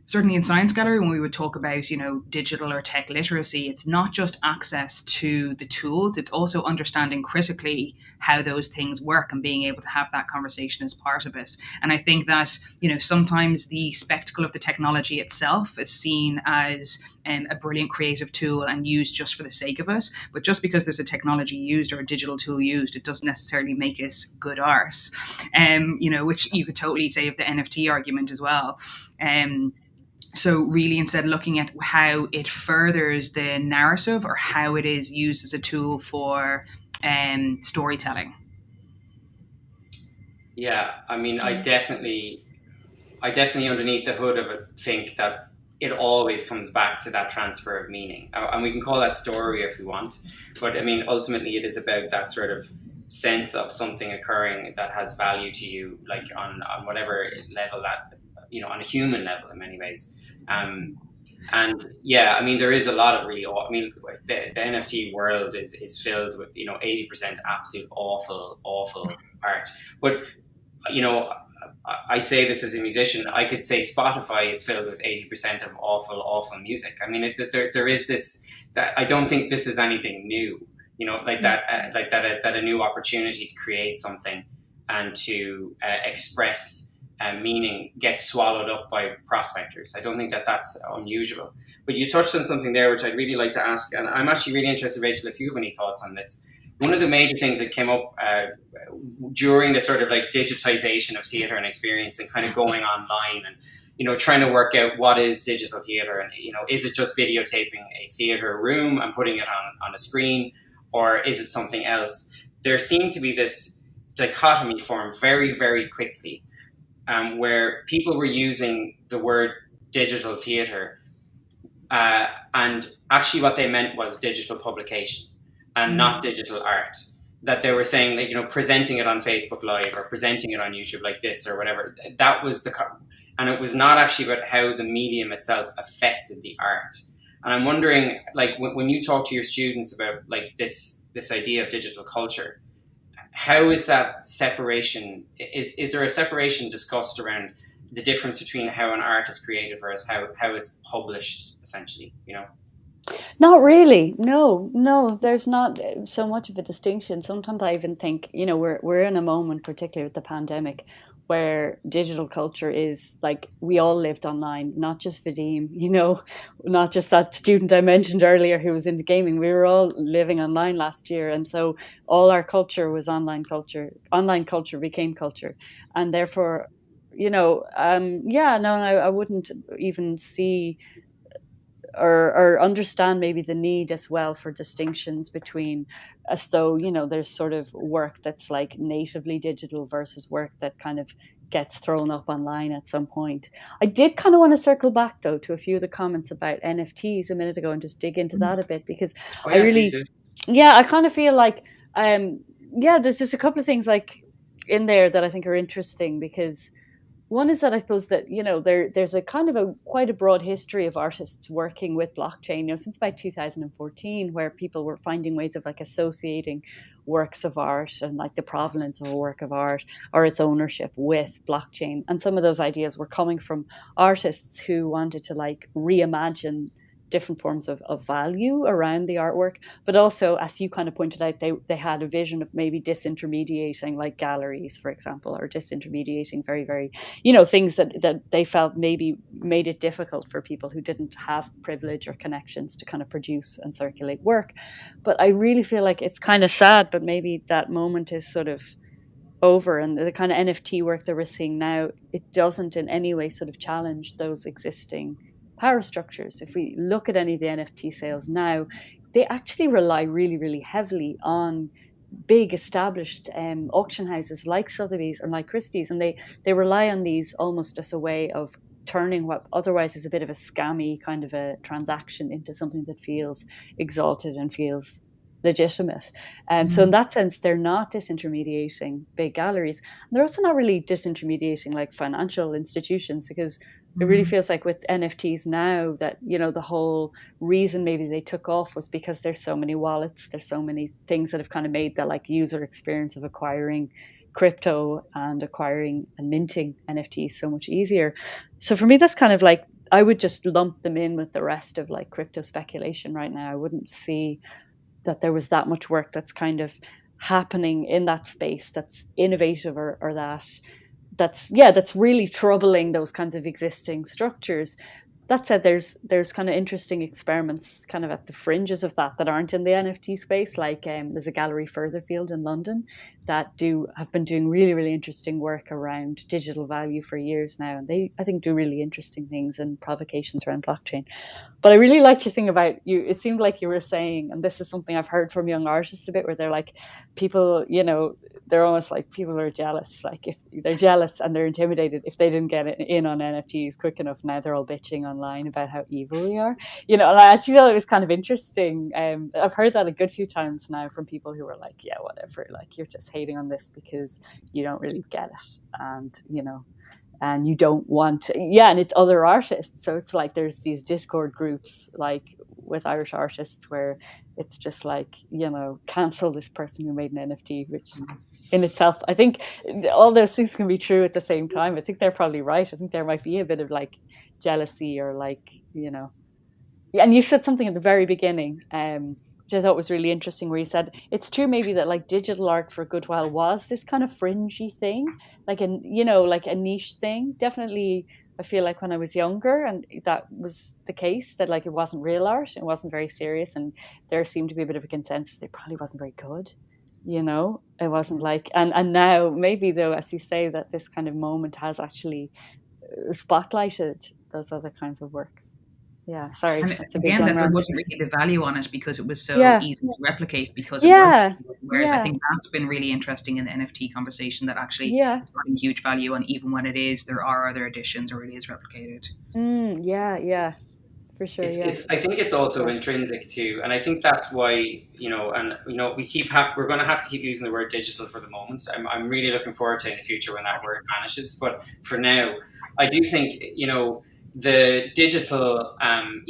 certainly in Science Gallery, when we would talk about, digital or tech literacy, it's not just access to the tools, it's also understanding critically how those things work and being able to have that conversation as part of it. And I think that, sometimes the spectacle of the technology itself is seen as a brilliant creative tool and used just for the sake of it. But just because there's a technology used or a digital tool used, it doesn't necessarily make it good art, which you could totally say of the NFT argument as well. So really, instead looking at how it furthers the narrative or how it is used as a tool for storytelling. Yeah, I mean, I definitely underneath the hood of it think that it always comes back to that transfer of meaning. And we can call that story if we want. But I mean, ultimately it is about that sort of sense of something occurring that has value to you, like on whatever level that on a human level in many ways. And yeah, I mean, there is a lot of really, I mean, the NFT world is filled with 80% absolute awful art. But I say this as a musician. I could say Spotify is filled with 80% of awful music. I mean, there is this, that I don't think this is anything new. That a new opportunity to create something and to express meaning gets swallowed up by prospectors. I don't think that's unusual. But you touched on something there which I'd really like to ask, and I'm actually really interested, Rachel, if you have any thoughts on this. One of the major things that came up during the sort of like digitization of theatre and experience and kind of going online and trying to work out what is digital theatre, and is it just videotaping a theatre room and putting it on a screen, or is it something else? There seemed to be this dichotomy formed very, very quickly, where people were using the word digital theatre, and actually what they meant was digital publication and not digital art. That they were saying that, presenting it on Facebook Live or presenting it on YouTube like this or whatever, that was and it was not actually about how the medium itself affected the art. And I'm wondering, like, when you talk to your students about like this idea of digital culture, how is that separation? Is there a separation discussed around the difference between how an art is created versus how it's published, essentially? Not really. No, there's not so much of a distinction. Sometimes I even think, we're in a moment, particularly with the pandemic, where digital culture is like, we all lived online, not just Vadim, not just that student I mentioned earlier who was into gaming. We were all living online last year. And so all our culture was online culture. Online culture became culture. And therefore, I wouldn't even see or understand maybe the need as well for distinctions between, as though, there's sort of work that's like natively digital versus work that kind of gets thrown up online at some point. I did kind of want to circle back though to a few of the comments about NFTs a minute ago and just dig into that a bit, because I kind of feel like, there's just a couple of things like in there that I think are interesting, because one is that I suppose that, there's a kind of quite a broad history of artists working with blockchain, since about 2014, where people were finding ways of like associating works of art and like the provenance of a work of art or its ownership with blockchain. And some of those ideas were coming from artists who wanted to like reimagine different forms of value around the artwork, but also, as you kind of pointed out, they had a vision of maybe disintermediating like galleries, for example, or disintermediating very, very, things that they felt maybe made it difficult for people who didn't have privilege or connections to kind of produce and circulate work. But I really feel like it's kind of sad, but maybe that moment is sort of over, and the kind of NFT work that we're seeing now, it doesn't in any way sort of challenge those existing power structures. If we look at any of the NFT sales now, they actually rely really, really heavily on big established auction houses like Sotheby's and like Christie's, and they rely on these almost as a way of turning what otherwise is a bit of a scammy kind of a transaction into something that feels exalted and feels legitimate. So in that sense, they're not disintermediating big galleries. And they're also not really disintermediating like financial institutions, because it really feels like with NFTs now that, the whole reason maybe they took off was because there's so many wallets, there's so many things that have kind of made the like user experience of acquiring crypto and acquiring and minting NFTs so much easier. So for me, that's kind of like, I would just lump them in with the rest of like crypto speculation right now. I wouldn't see that there was that much work that's kind of happening in that space that's innovative or that's really troubling those kinds of existing structures. That said, there's kind of interesting experiments kind of at the fringes of that aren't in the NFT space. Like there's a gallery Furtherfield in London that have been doing really, really interesting work around digital value for years now. And they, I think, do really interesting things and provocations around blockchain. But I really liked your thing about you. It seemed like you were saying, and this is something I've heard from young artists a bit, where they're like, people, they're almost like people are jealous. Like if they're jealous and they're intimidated if they didn't get in on NFTs quick enough, now they're all bitching online about how evil we are. And I actually thought it was kind of interesting. I've heard that a good few times now from people who are like, yeah, whatever, like you're just hating on this because you don't really get it. And, and you don't want and it's other artists. So it's like there's these Discord groups like with Irish artists where it's just like, cancel this person who made an NFT, which in itself, I think all those things can be true at the same time. I think they're probably right. I think there might be a bit of like jealousy or like, and you said something at the very beginning, which I thought was really interesting, where you said it's true maybe that like digital art for a good while was this kind of fringy thing, like like a niche thing. Definitely, I feel like when I was younger, and that was the case, that like it wasn't real art, it wasn't very serious, and there seemed to be a bit of a consensus it probably wasn't very good. It wasn't like, and now maybe though, as you say, that this kind of moment has actually spotlighted those other kinds of works. Yeah, sorry. And that's a big again, that there rant. wasn't really the value on it because it was so easy to replicate because it Yeah. worked. Whereas Yeah. I think that's been really interesting in the NFT conversation, that actually Yeah. it's having huge value, and even when it is, there are other additions or it is replicated. Yeah, for sure. I think it's also intrinsic too, and I think that's why we're going to have to keep using the word digital for the moment. I'm really looking forward to in the future when that word vanishes, but for now, I do think the digital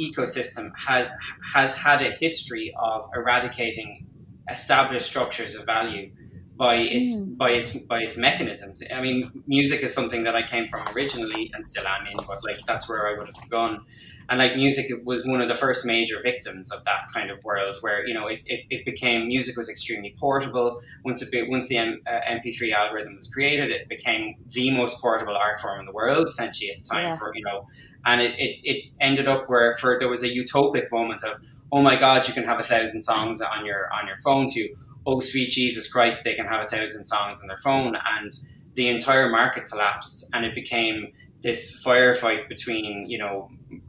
ecosystem has had a history of eradicating established structures of value by its mechanisms. I mean, music is something that I came from originally and still am in, but like that's where I would have begun. And like music was one of the first major victims of that kind of world, where it became, music was extremely portable. Once the MP3 algorithm was created, it became the most portable art form in the world, essentially at the time. And it ended up where there was a utopic moment of, oh my God, you can have 1,000 songs on your phone, to, oh sweet Jesus Christ, they can have 1,000 songs on their phone, and the entire market collapsed, and it became this firefight between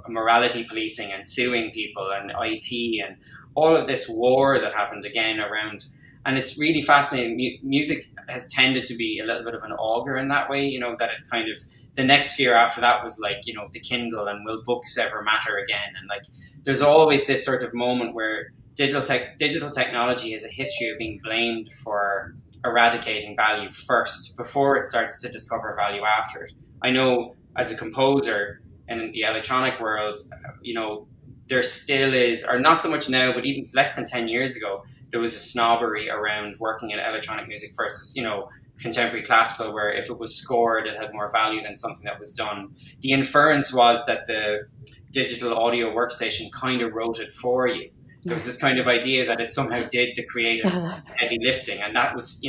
morality policing and suing people and IP and all of this war that happened again around. And it's really fascinating. Music has tended to be a little bit of an auger in that way, that it kind of, the next sphere after that was like, the Kindle, and will books ever matter again? And like, there's always this sort of moment where digital technology has a history of being blamed for eradicating value first, before it starts to discover value after it. I know as a composer in the electronic world, there still is, or not so much now, but even less than 10 years ago, there was a snobbery around working in electronic music versus, contemporary classical, where if it was scored, it had more value than something that was done. The inference was that the digital audio workstation kind of wrote it for you. There was this kind of idea that it somehow did the creative heavy lifting, and that was,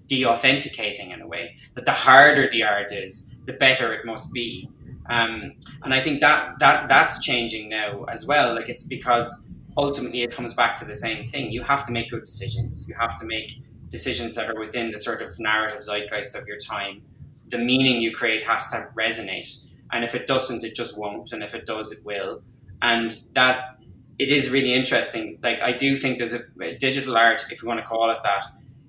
de-authenticating in a way, that the harder the art is, the better it must be. And I think that's changing now as well. Like, it's because ultimately it comes back to the same thing. You have to make good decisions. You have to make decisions that are within the sort of narrative zeitgeist of your time. The meaning you create has to resonate. And if it doesn't, it just won't. And if it does, it will. And that, it is really interesting. Like, I do think there's a digital art, if you want to call it that.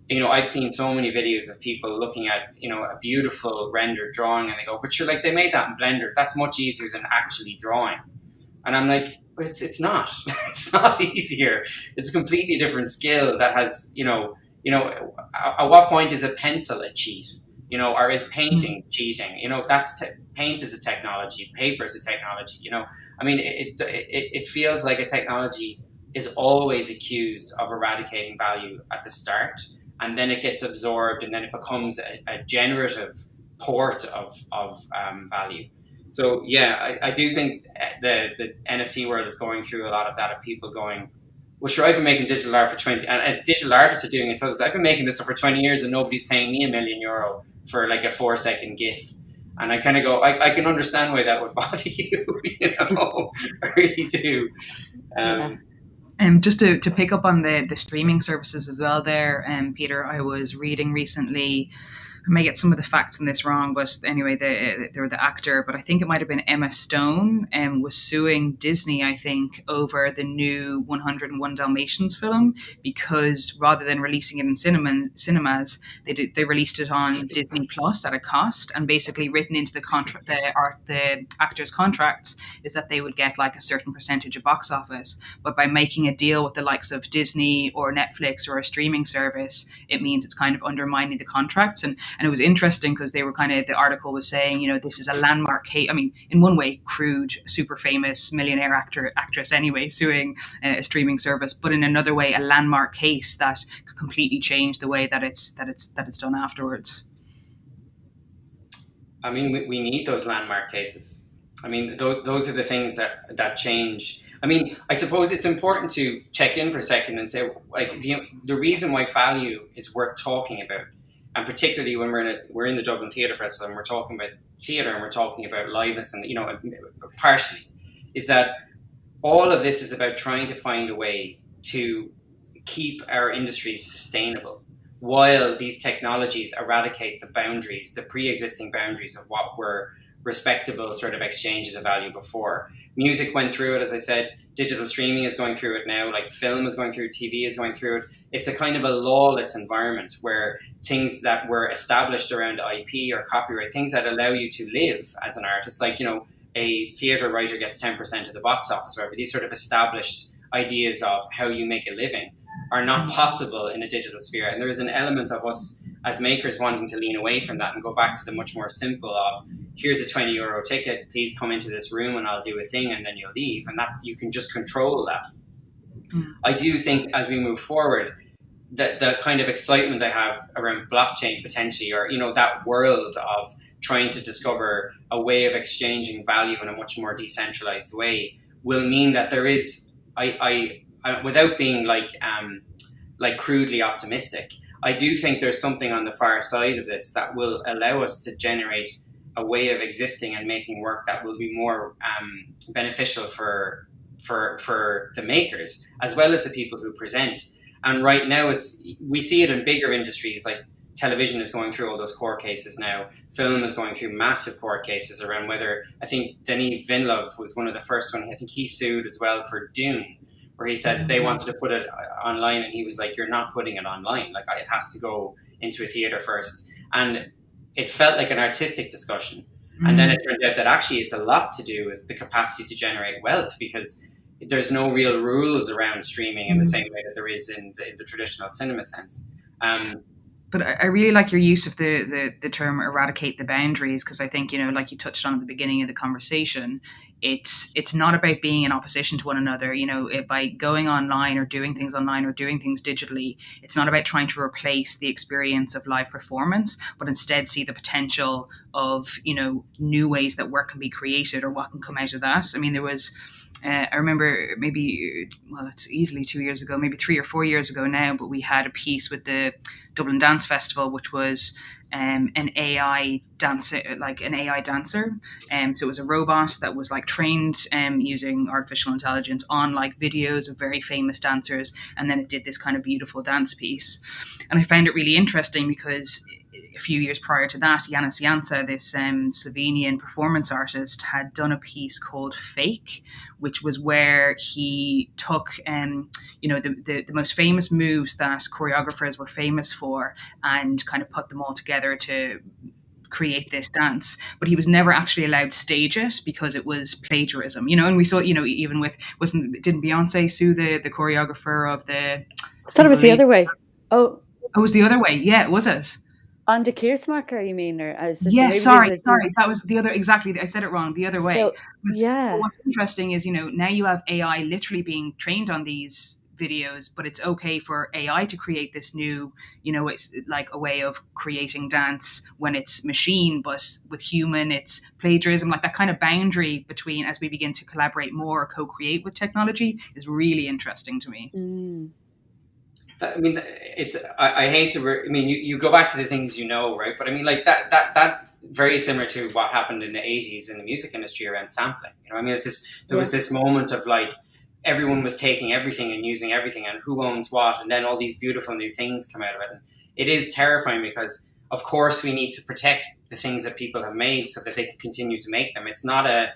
I've seen so many videos of people looking at, a beautiful rendered drawing, and they go, but sure, like, they made that in Blender. That's much easier than actually drawing. And I'm like, it's not. It's not easier. It's a completely different skill that has, at what point is a pencil a cheat? Or is painting cheating? Paint is a technology, paper is a technology. I mean, it feels like a technology is always accused of eradicating value at the start, and then it gets absorbed, and then it becomes a generative port of value. So yeah, I do think the NFT world is going through a lot of that, of people going, well, sure, I've been making digital art for 20, and digital artists are doing it. I've been making this stuff for 20 years, and nobody's paying me €1 million for like a 4-second GIF. And I kind of go, I can understand why that would bother you. I really do. Just to pick up on the streaming services as well there, Peter, I was reading recently, I may get some of the facts in this wrong, but anyway, they're the actor, but I think it might have been Emma Stone, was suing Disney, I think, over the new 101 Dalmatians film, because rather than releasing it in cinemas, they released it on Disney Plus at a cost, and basically written into the contract, the actors' contracts, is that they would get like a certain percentage of box office, but by making making a deal with the likes of Disney or Netflix or a streaming service, it means it's kind of undermining the contracts. And it was interesting because they were the article was saying, this is a landmark case. I mean, in one way, crude, super famous millionaire actress anyway, suing a streaming service, but in another way, a landmark case that could completely change the way that it's done afterwards. I mean, we need those landmark cases. I mean, those are the things that change. I mean, I suppose it's important to check in for a second and say, like, the reason why value is worth talking about, and particularly when we're in the Dublin Theatre Festival and we're talking about theatre and we're talking about liveness and, partially, is that all of this is about trying to find a way to keep our industries sustainable while these technologies eradicate the boundaries, the pre-existing boundaries of what were respectable sort of exchanges of value before. Music went through it, as I said. Digital streaming is going through it now. Like film is going through it. TV is going through it. It's a kind of a lawless environment where things that were established around IP or copyright, things that allow you to live as an artist, like, a theatre writer gets 10% of the box office, or whatever. These sort of established ideas of how you make a living are not possible in a digital sphere. And there is an element of us as makers wanting to lean away from that and go back to the much more simple of, here's a €20 ticket, please come into this room and I'll do a thing and then you'll leave. And that you can just control that. I do think as we move forward, that the kind of excitement I have around blockchain potentially, or, that world of trying to discover a way of exchanging value in a much more decentralized way, will mean that there is, I without being like crudely optimistic, I do think there's something on the far side of this that will allow us to generate a way of existing and making work that will be more beneficial for the makers as well as the people who present. And right now we see it in bigger industries, like television is going through all those court cases now. Film is going through massive court cases around whether, I think Denis Villeneuve was one of the first one. I think he sued as well for Dune, where he said they wanted to put it online and he was like, you're not putting it online. Like, it has to go into a theatre first. And it felt like an artistic discussion. And then it turned out that actually it's a lot to do with the capacity to generate wealth, because there's no real rules around streaming in the same way that there is in the traditional cinema sense. But I really like your use of the term eradicate the boundaries, because I think, like you touched on at the beginning of the conversation, it's not about being in opposition to one another. By going online or doing things online or doing things digitally, it's not about trying to replace the experience of live performance, but instead see the potential of, new ways that work can be created or what can come out of that. I mean, there was... I remember it's easily 2 years ago, maybe 3 or 4 years ago now, but we had a piece with the Dublin Dance Festival, which was an AI dancer, so it was a robot that was trained using artificial intelligence on videos of very famous dancers, and then it did this kind of beautiful dance piece. And I found it really interesting because a few years prior to that, Janis Jansa, this Slovenian performance artist, had done a piece called Fake, which was where he took the most famous moves that choreographers were famous for and kind of put them all together to create this dance. But he was never actually allowed to stage it because it was plagiarism, and we saw, even with, didn't Beyonce sue the choreographer of the... I thought it was the other way. Oh, it was the other way. Yeah, was it? On the Keersmacher, you mean? Or is this sorry. That was the other, exactly. I said it wrong. The other way. So, but what's interesting is, now you have AI literally being trained on these videos, but it's okay for AI to create this new, it's like a way of creating dance when it's machine, but with human, it's plagiarism. Like that kind of boundary between, as we begin to collaborate more or co-create with technology, is really interesting to me. I mean, I hate to. You go back to the things right? But I mean, that's very similar to what happened in the '80s in the music industry around sampling. There was this moment of everyone was taking everything and using everything, and who owns what, and then all these beautiful new things come out of it. And it is terrifying because, of course, we need to protect the things that people have made so that they can continue to make them. It's not a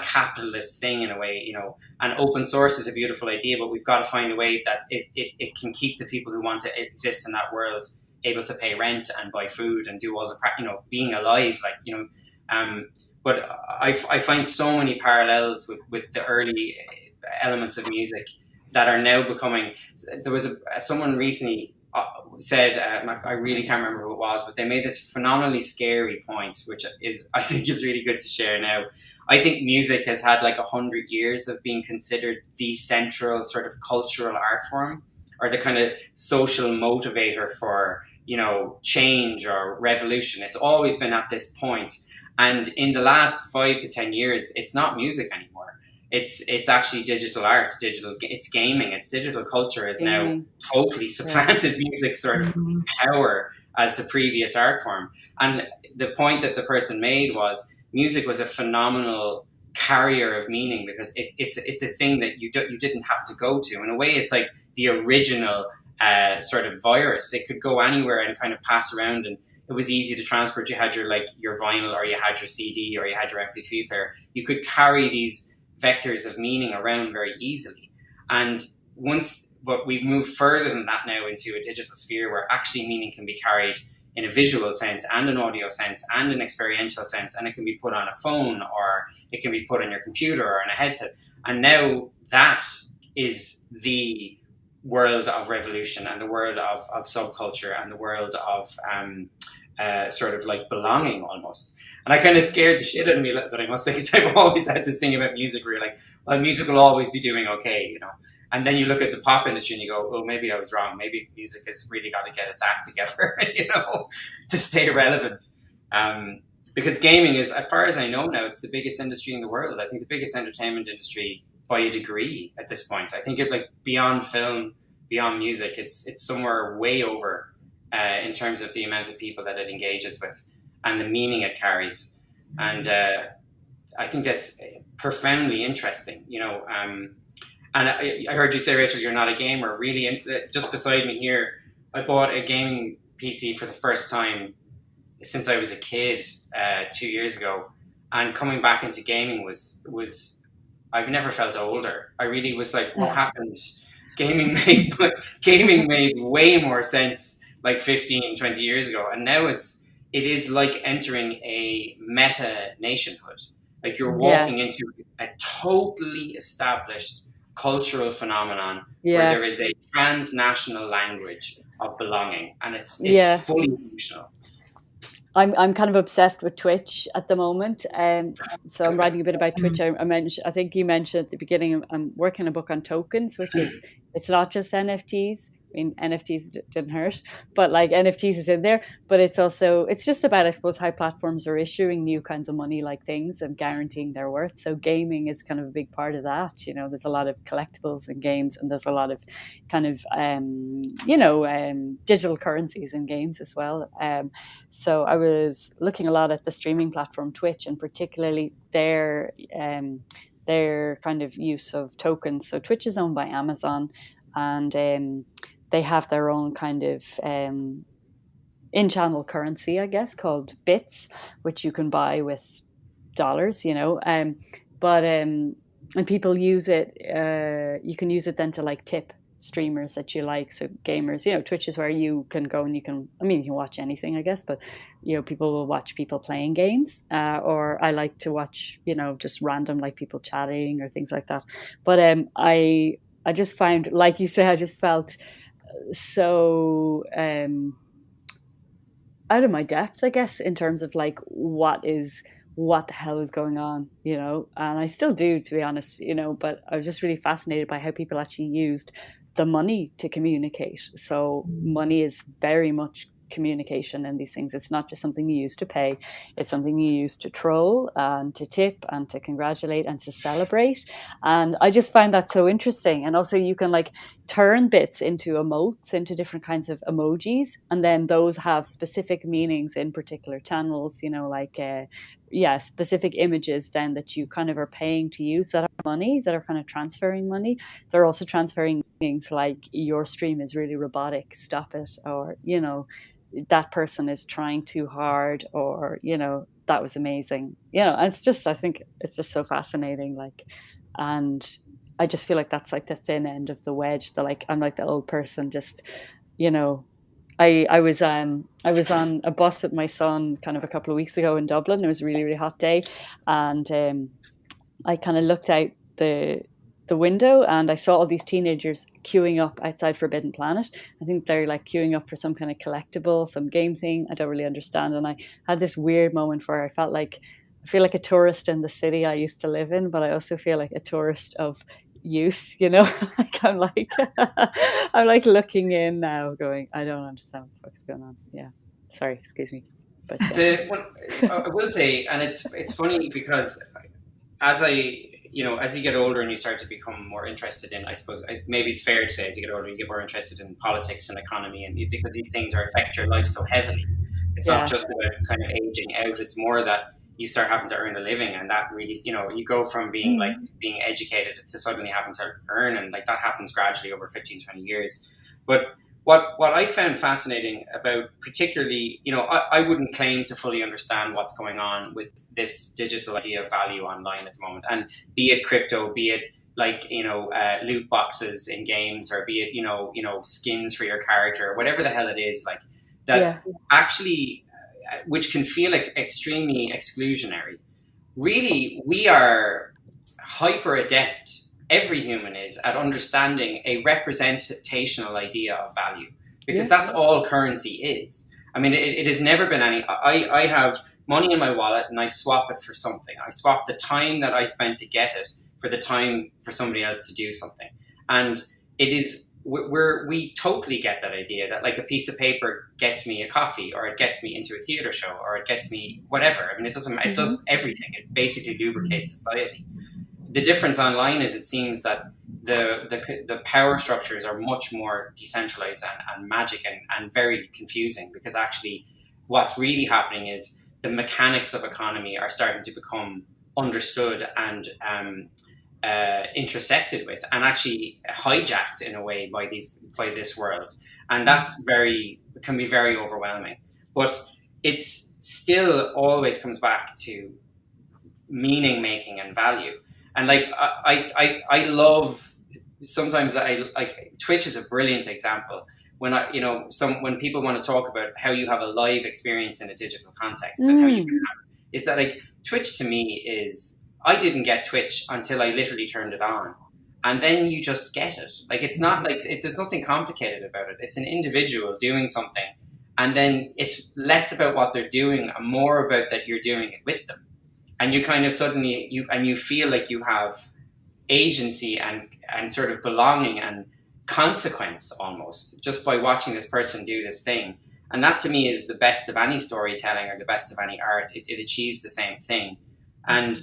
capitalist thing in a way, and open source is a beautiful idea, but we've got to find a way that it can keep the people who want to exist in that world able to pay rent and buy food and do all the, being alive, but I find so many parallels with the early elements of music that are now becoming. There was someone recently said, I really can't remember who it was, but they made this phenomenally scary point, which I think is really good to share now. I think music has had like 100 years of being considered the central sort of cultural art form, or the kind of social motivator for, change or revolution. It's always been at this point. And in the last 5 to 10 years, it's not music anymore. It's actually digital art, it's gaming, it's digital culture is now totally supplanted music's sort of power as the previous art form. And the point that the person made was music was a phenomenal carrier of meaning, because it's a thing that you didn't have to go to. In a way, it's like the original sort of virus. It could go anywhere and kind of pass around, and it was easy to transport. You had your vinyl, or you had your CD, or you had your MP3 player. You could carry these vectors of meaning around very easily. And but we've moved further than that now into a digital sphere where actually meaning can be carried in a visual sense and an audio sense and an experiential sense, and it can be put on a phone, or it can be put on your computer or in a headset. And now that is the world of revolution, and the world of subculture, and the world of sort of like belonging almost. And I kind of scared the shit out of me a little bit, I must say, because I've always had this thing about music where you're like, well, music will always be doing okay, And then you look at the pop industry and you go, oh, maybe I was wrong. Maybe music has really got to get its act together, to stay relevant. Because gaming is, as far as I know now, it's the biggest industry in the world. I think the biggest entertainment industry by a degree at this point. I think it, like, beyond film, beyond music, it's somewhere way over in terms of the amount of people that it engages with and the meaning it carries. And I think that's profoundly interesting, And I heard you say, Rachel, you're not a gamer. Really, just beside me here, I bought a gaming PC for the first time since I was a kid 2 years ago. And coming back into gaming was I've never felt older. I really was like, what happened? Gaming made way more sense like 15, 20 years ago. And now it is like entering a meta nationhood. Like you're walking into a totally established cultural phenomenon where there is a transnational language of belonging, and it's fully functional. I'm kind of obsessed with Twitch at the moment, so I'm writing a bit about Twitch. I think you mentioned at the beginning, I'm working on a book on tokens, which is, it's not just NFTs. I mean, NFTs didn't hurt, but like NFTs is in there. But it's just about, I suppose, how platforms are issuing new kinds of money-like things and guaranteeing their worth. So gaming is kind of a big part of that. There's a lot of collectibles in games, and there's a lot of kind of, digital currencies in games as well. So I was looking a lot at the streaming platform Twitch, and particularly their kind of use of tokens. So Twitch is owned by Amazon, and they have their own kind of in-channel currency, I guess, called bits, which you can buy with dollars, and people use it. You can use it then to like tip streamers that you like. So gamers, Twitch is where you can go and you can watch anything, I guess, but people will watch people playing games, or I like to watch, just random, like, people chatting or things like that. But I just found, like you say, I just felt so out of my depth, I guess, in terms of like what the hell is going on, and I still do, to be honest, but I was just really fascinated by how people actually used the money to communicate. So money is very much communication in these things. It's not just something you use to pay, it's something you use to troll and to tip and to congratulate and to celebrate. And I just find that so interesting. And also you can like turn bits into emotes, into different kinds of emojis, and then those have specific meanings in particular channels, specific images then that you kind of are paying to use, that are money, that are kind of transferring money. They're also transferring things like, your stream is really robotic, stop it, or that person is trying too hard, or that was amazing. It's just, I think it's just so fascinating, like, and I just feel like that's like the thin end of the wedge. I'm like the old person, just I was on a bus with my son kind of a couple of weeks ago in Dublin. It was a really, really hot day, and I kind of looked out the the window, and I saw all these teenagers queuing up outside Forbidden Planet. I think they're like queuing up for some kind of collectible, some game thing. I don't really understand. And I had this weird moment where I feel like a tourist in the city I used to live in, but I also feel like a tourist of youth, like I'm like looking in now going, I don't understand what the fuck's going on. Yeah. Sorry, excuse me. But I will say, and it's funny because as you get older and you start to become more interested in, I suppose, maybe it's fair to say, as you get older, you get more interested in politics and economy, and because these things affect your life so heavily. It's not just about kind of aging out. It's more that you start having to earn a living, and that really, you go from being being educated to suddenly having to earn, and like that happens gradually over 15, 20 years. But what I found fascinating about, particularly, I wouldn't claim to fully understand what's going on with this digital idea of value online at the moment, and be it crypto, be it like loot boxes in games, or be it skins for your character, or whatever the hell it is, like that actually, which can feel like extremely exclusionary. Really, we are hyper adept. Every human is at understanding a representational idea of value, because that's all currency is. I mean, it has never been any. I have money in my wallet and I swap it for something. I swap the time that I spent to get it for the time for somebody else to do something. And it is, we totally get that idea that like a piece of paper gets me a coffee, or it gets me into a theater show, or it gets me whatever. I mean, it does everything. It basically lubricates society. The difference online is, it seems that the power structures are much more decentralized and magic and very confusing, because actually what's really happening is the mechanics of economy are starting to become understood and intersected with, and actually hijacked in a way by this world. And that's can be very overwhelming. But it's still always comes back to meaning making and value. And like I love, sometimes I like Twitch is a brilliant example. When when people want to talk about how you have a live experience in a digital context, and how you can have, is that like Twitch to me is, I didn't get Twitch until I literally turned it on, and then you just get it. Like it's not like there's nothing complicated about it. It's an individual doing something, and then it's less about what they're doing and more about that you're doing it with them. And you kind of suddenly, you feel like you have agency and sort of belonging and consequence almost, just by watching this person do this thing. And that to me is the best of any storytelling, or the best of any art. It achieves the same thing. And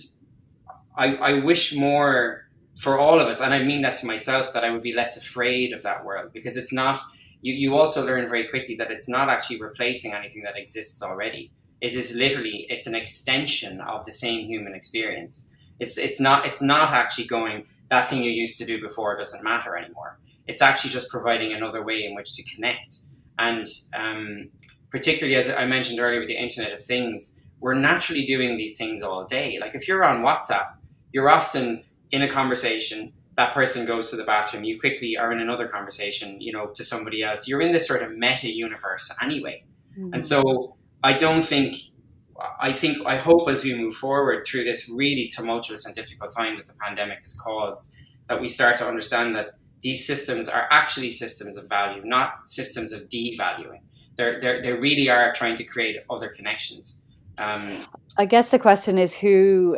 I wish more for all of us, and I mean that to myself, that I would be less afraid of that world, because it's not, you also learn very quickly that it's not actually replacing anything that exists already. It is literally, it's an extension of the same human experience. It's not actually going, that thing you used to do before doesn't matter anymore. It's actually just providing another way in which to connect. And particularly, as I mentioned earlier with the Internet of Things, we're naturally doing these things all day. Like if you're on WhatsApp, you're often in a conversation, that person goes to the bathroom, you quickly are in another conversation, to somebody else. You're in this sort of meta universe anyway. Mm-hmm. And so I hope as we move forward through this really tumultuous and difficult time that the pandemic has caused, that we start to understand that these systems are actually systems of value, not systems of devaluing. They really are trying to create other connections. I guess the question is who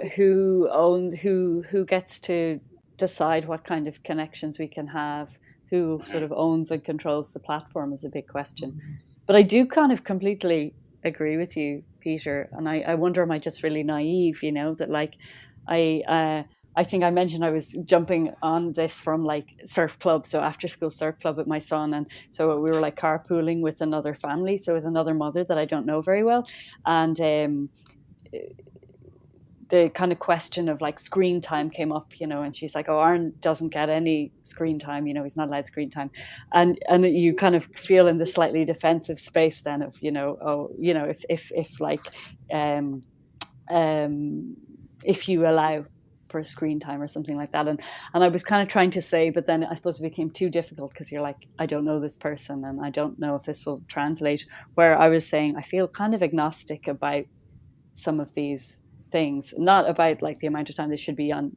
gets to decide what kind of connections we can have, who sort of owns and controls the platform is a big question. But I do kind of completely agree with you, Peter, and I wonder, am I just really naive, that like I think I mentioned I was jumping on this from like surf club, so after school surf club with my son, and so we were like carpooling with another family, so with another mother that I don't know very well, and the kind of question of like screen time came up, and she's like, oh, Aaron doesn't get any screen time, he's not allowed screen time. And you kind of feel in the slightly defensive space then of, if like, if you allow for screen time or something like that. And I was kind of trying to say, but then I suppose it became too difficult because you're like, I don't know this person and I don't know if this will translate. Where I was saying, I feel kind of agnostic about some of these things, not about like the amount of time they should be on,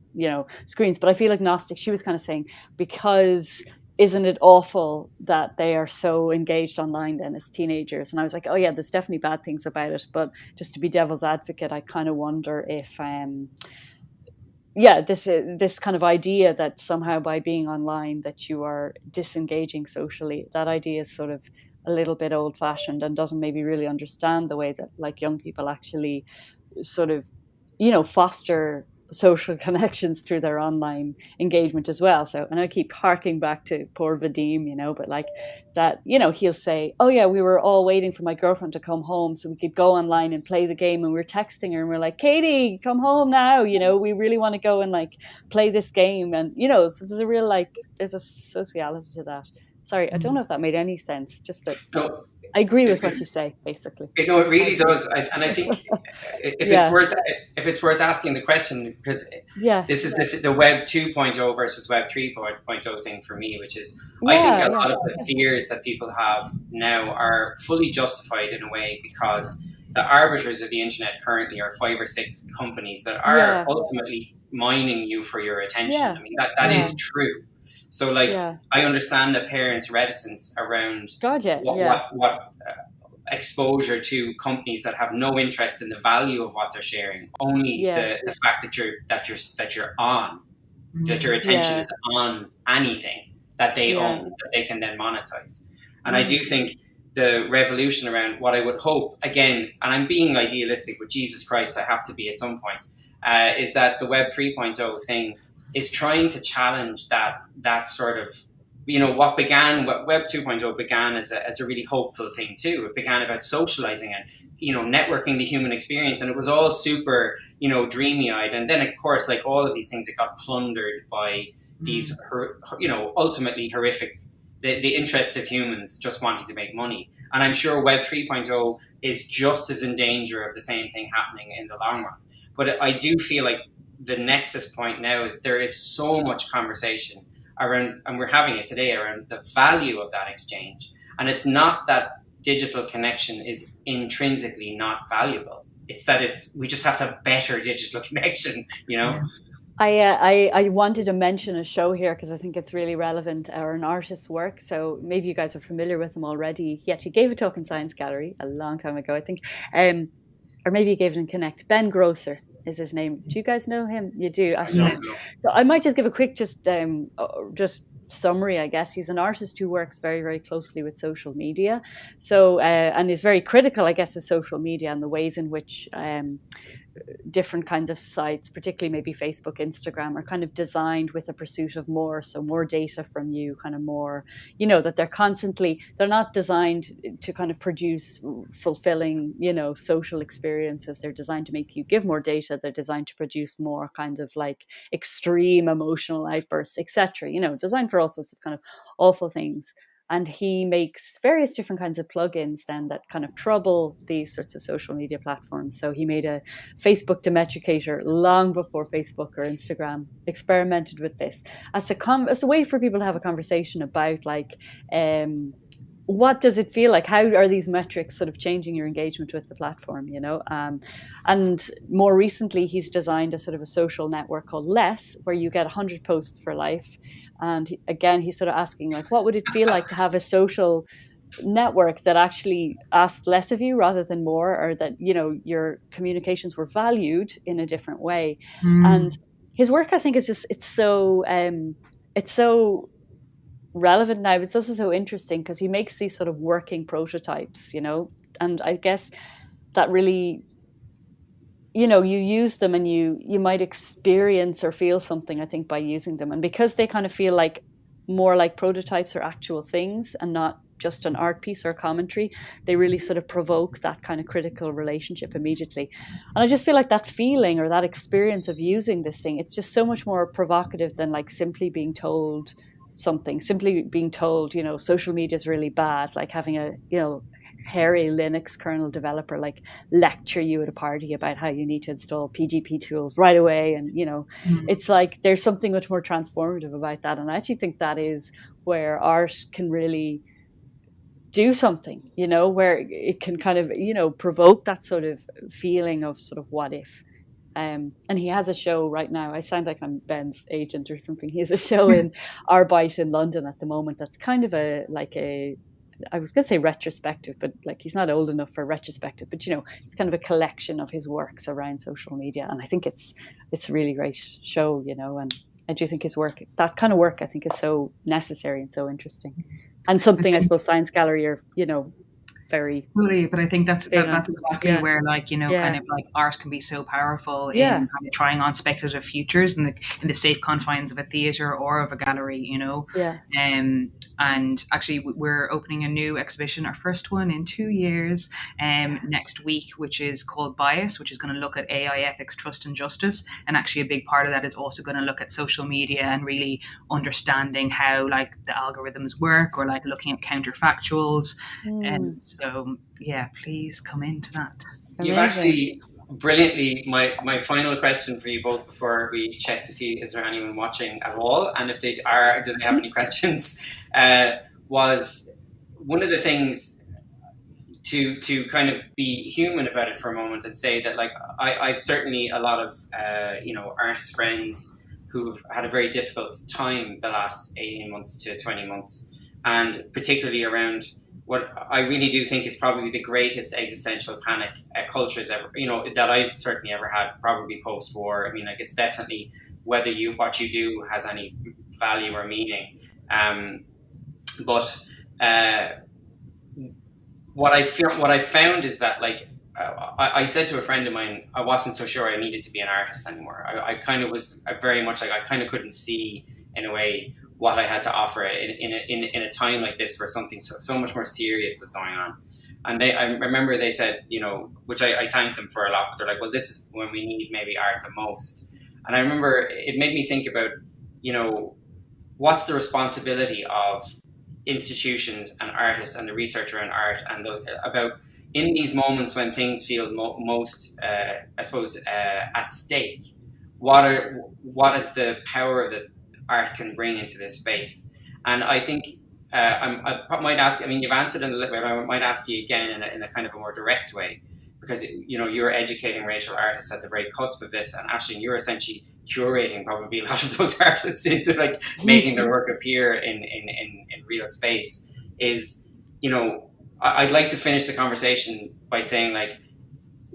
screens. But I feel agnostic. She was kind of saying, because isn't it awful that they are so engaged online then as teenagers? And I was like, oh yeah, there's definitely bad things about it. But just to be devil's advocate, I kind of wonder if, this kind of idea that somehow by being online that you are disengaging socially, that idea is sort of a little bit old fashioned and doesn't maybe really understand the way that like young people actually sort of, foster social connections through their online engagement as well. So, and I keep harking back to poor Vadim, but like that, he'll say, oh yeah, we were all waiting for my girlfriend to come home so we could go online and play the game, and we were texting her and we're like, Katie, come home now, we really want to go and like play this game. And so there's a real like there's a sociality to that. Sorry, I don't know if that made any sense. Just that No, I agree with what you say, basically. No, it really does, and I think if it's worth asking the question, because this is the Web 2.0 versus Web 3.0 thing for me, which is I think a lot of the fears that people have now are fully justified in a way, because the arbiters of the internet currently are 5 or 6 companies that are ultimately mining you for your attention. I mean that is true. So, like, I understand the parents' reticence around what exposure to companies that have no interest in the value of what they're sharing. Only the fact that you're on, that your attention is on anything that they own, that they can then monetize. And I do think the revolution around what I would hope, again, and I'm being idealistic, with Jesus Christ, I have to be at some point, is that the Web 3.0 thing is trying to challenge that sort of, what Web 2.0 began as a really hopeful thing too. It began about socializing and, networking the human experience. And it was all super, dreamy-eyed. And then, of course, like all of these things, it got plundered by these, ultimately horrific, the interests of humans just wanting to make money. And I'm sure Web 3.0 is just as in danger of the same thing happening in the long run. But I do feel like the nexus point now is there is so much conversation around, and we're having it today, around the value of that exchange. And it's not that digital connection is intrinsically not valuable. It's that we just have to have better digital connection, I wanted to mention a show here because I think it's really relevant, or an artist's work. So maybe you guys are familiar with him already. He actually gave a talk in Science Gallery a long time ago, I think. Or maybe he gave it in Connect. Ben Grosser is his name. Do you guys know him? You do, actually. So I might just give a quick just summary, I guess. He's an artist who works very, very closely with social media. So and is very critical, I guess, of social media and the ways in which different kinds of sites, particularly maybe Facebook, Instagram, are kind of designed with a pursuit of more. So more data from you, kind of more, that they're not designed to kind of produce fulfilling, social experiences. They're designed to make you give more data. They're designed to produce more kind of like extreme emotional outbursts, etc. Designed for all sorts of kind of awful things. And he makes various different kinds of plugins then that kind of trouble these sorts of social media platforms. So he made a Facebook demetricator long before Facebook or Instagram experimented with this as a way for people to have a conversation about like, what does it feel like? How are these metrics sort of changing your engagement with the platform, And more recently, he's designed a sort of a social network called Less, where you get 100 posts for life. And again, he's sort of asking, like, what would it feel like to have a social network that actually asked less of you rather than more, or that, your communications were valued in a different way. And his work, I think, is just, it's so relevant now. It's also so interesting because he makes these sort of working prototypes, and I guess that really, you use them and you might experience or feel something, I think, by using them. And because they kind of feel like more like prototypes or actual things and not just an art piece or a commentary, they really sort of provoke that kind of critical relationship immediately. And I just feel like that feeling or that experience of using this thing, it's just so much more provocative than like simply being told something, simply being told, social media is really bad, like having a, hairy Linux kernel developer like lecture you at a party about how you need to install PGP tools right away. And, it's like there's something much more transformative about that. And I actually think that is where art can really do something, where it can kind of, provoke that sort of feeling of sort of what if, And he has a show right now. I sound like I'm Ben's agent or something. He has a show in Arbite in London at the moment that's kind of I was going to say retrospective, but like he's not old enough for retrospective, but it's kind of a collection of his works around social media. And I think it's a really great show, and I do think his work, that kind of work, I think is so necessary and so interesting. And something I suppose Science Gallery are, very totally, but I think that's exactly Yeah. where Yeah. kind of like art can be so powerful in Yeah. kind of trying on speculative futures in the safe confines of a theatre or of a gallery, Yeah. And actually we're opening a new exhibition, our first one in 2 years, next week, which is called Bias, which is going to look at AI ethics, trust and justice. And actually a big part of that is also going to look at social media and really understanding how like the algorithms work, or like looking at counterfactuals. So yeah, please come into that. You've actually brilliantly, my final question for you both before we check to see is there anyone watching at all, and if they are, do they have any questions, was one of the things to kind of be human about it for a moment and say that like I've certainly a lot of artist friends who've had a very difficult time the last 18 months to 20 months, and particularly around what I really do think is probably the greatest existential panic cultures ever, that I've certainly ever had, probably post-war. I mean, like it's definitely whether what you do has any value or meaning. But what I found is that like I said to a friend of mine, I wasn't so sure I needed to be an artist anymore. I kind of was very much like I kind of couldn't see in a way what I had to offer in a time like this where something so much more serious was going on. And I remember they said, which I thanked them for a lot, but they're like, well, this is when we need maybe art the most. And I remember it made me think about, what's the responsibility of institutions and artists and the research around art and about in these moments when things feel most, I suppose, at stake. What is the power that art can bring into this space? And I think I might ask. I mean, you've answered in a little bit. I might ask you again in a kind of a more direct way, because you're educating racial artists at the very cusp of this, and actually you're essentially curating probably a lot of those artists into like making their work appear in real space. I'd like to finish the conversation by saying, like,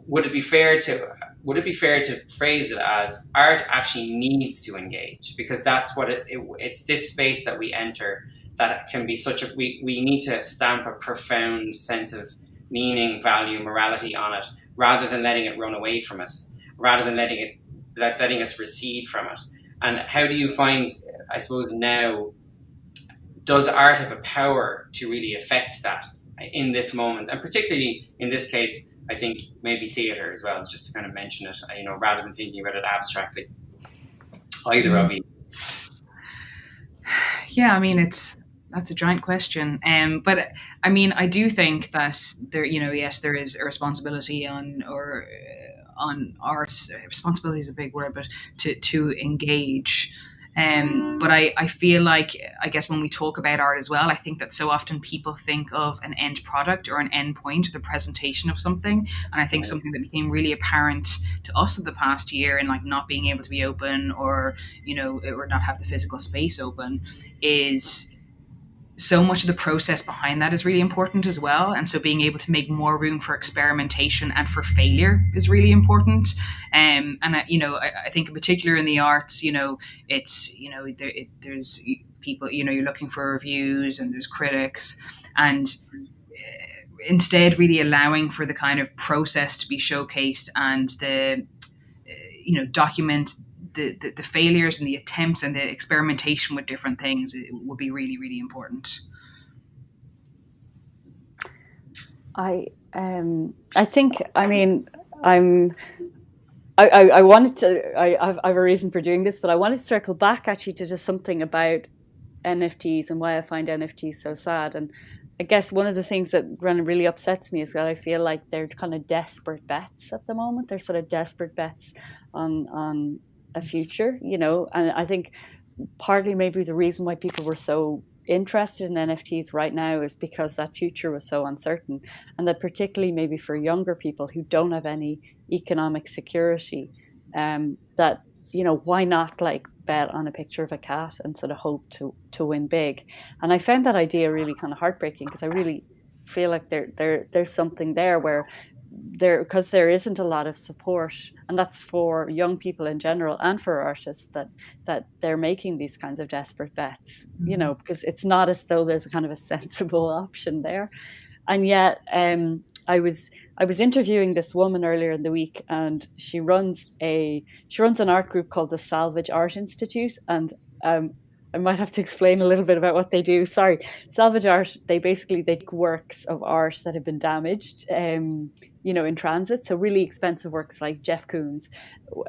would it be fair to phrase it as art actually needs to engage, because that's what it's this space that we enter that can be such a we need to stamp a profound sense of meaning, value, morality on it, rather than letting it run away from us, rather than letting us recede from it. And how do you find, I suppose now, does art have a power to really affect that in this moment? And particularly in this case, I think maybe theatre as well, just to kind of mention it, rather than thinking about it abstractly. Either of you. Yeah, I mean, that's a giant question. But I mean, I do think that there, yes, there is a responsibility on art. Responsibility is a big word, but to engage. But I feel like, I guess when we talk about art as well, I think that so often people think of an end product or an end point, the presentation of something. And I think something that became really apparent to us in the past year, and like not being able to be open or not have the physical space open, is so much of the process behind that is really important as well. And so being able to make more room for experimentation and for failure is really important. And I think in particular in the arts, it's, there's people, you're looking for reviews and there's critics, and instead really allowing for the kind of process to be showcased and the, document the failures and the attempts and the experimentation with different things. It would be really, really important. I think, I mean, I wanted to, I have a reason for doing this, but I wanted to circle back actually to just something about NFTs and why I find NFTs so sad. And I guess one of the things that really upsets me is that I feel like they're kind of desperate bets at the moment. They're sort of desperate bets on a future, and I think partly maybe the reason why people were so interested in NFTs right now is because that future was so uncertain, and that particularly maybe for younger people who don't have any economic security, that, why not like bet on a picture of a cat and sort of hope to win big. And I found that idea really kind of heartbreaking, because I really feel like there's something there where because there isn't a lot of support, and that's for young people in general and for artists, that they're making these kinds of desperate bets, because it's not as though there's a kind of a sensible option there. And yet I was interviewing this woman earlier in the week, and she runs an art group called the Salvage Art Institute. And I might have to explain a little bit about what they do. Sorry. Salvage art, they take works of art that have been damaged, in transit. So really expensive works like Jeff Koons.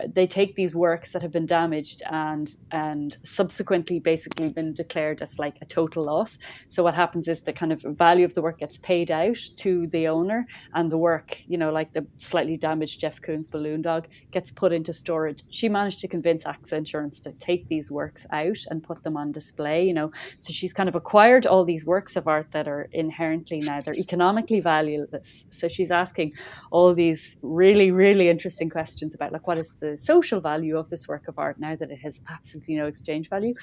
They take these works that have been damaged and subsequently basically been declared as like a total loss. So what happens is the kind of value of the work gets paid out to the owner, and the work, like the slightly damaged Jeff Koons balloon dog, gets put into storage. She managed to convince AXA Insurance to take these works out and put them on display, So she's kind of acquired all these works of art that are inherently now, they're economically valueless. So she's asking all these really, really interesting questions about like, what is the social value of this work of art now that it has absolutely no exchange value?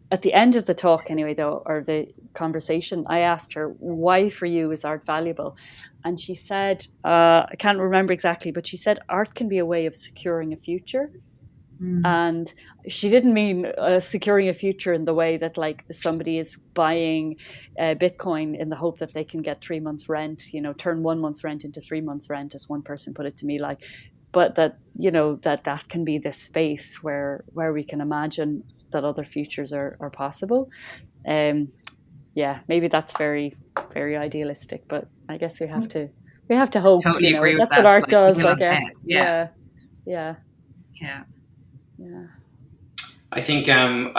At the end of the talk anyway, though, or the conversation, I asked her, why for you is art valuable? And she said, I can't remember exactly, but she said art can be a way of securing a future. And she didn't mean securing a future in the way that like somebody is buying Bitcoin in the hope that they can get 3 months rent, turn 1 month's rent into 3 months rent, as one person put it to me, like, but that, that can be this space where we can imagine that other futures are possible. Maybe that's very, very idealistic, but I guess we have to hope, Totally agree with that's that. what art Like, does, I guess. Yeah. I think I'm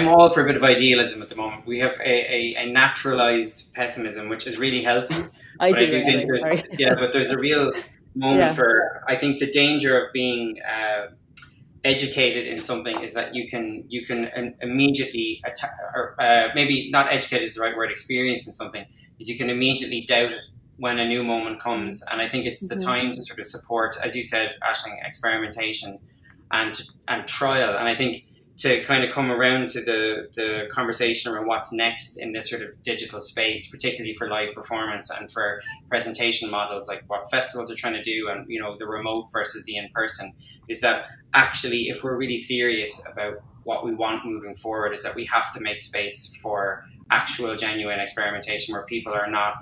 all for a bit of idealism at the moment. We have a naturalized pessimism, which is really healthy. I do think but there's a real moment for, I think the danger of being educated in something is that you can immediately or maybe not educated is the right word, experience in something, is you can immediately doubt it when a new moment comes. And I think it's the time to sort of support, as you said, Aisling, experimentation and trial. And I think to kind of come around to the conversation around what's next in this sort of digital space, particularly for live performance and for presentation models, like what festivals are trying to do, and the remote versus the in-person, is that actually, if we're really serious about what we want moving forward, is that we have to make space for actual genuine experimentation where people are not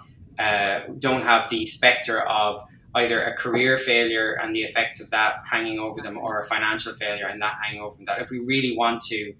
don't have the specter of either a career failure and the effects of that hanging over them, or a financial failure and that hanging over them. That if we really want to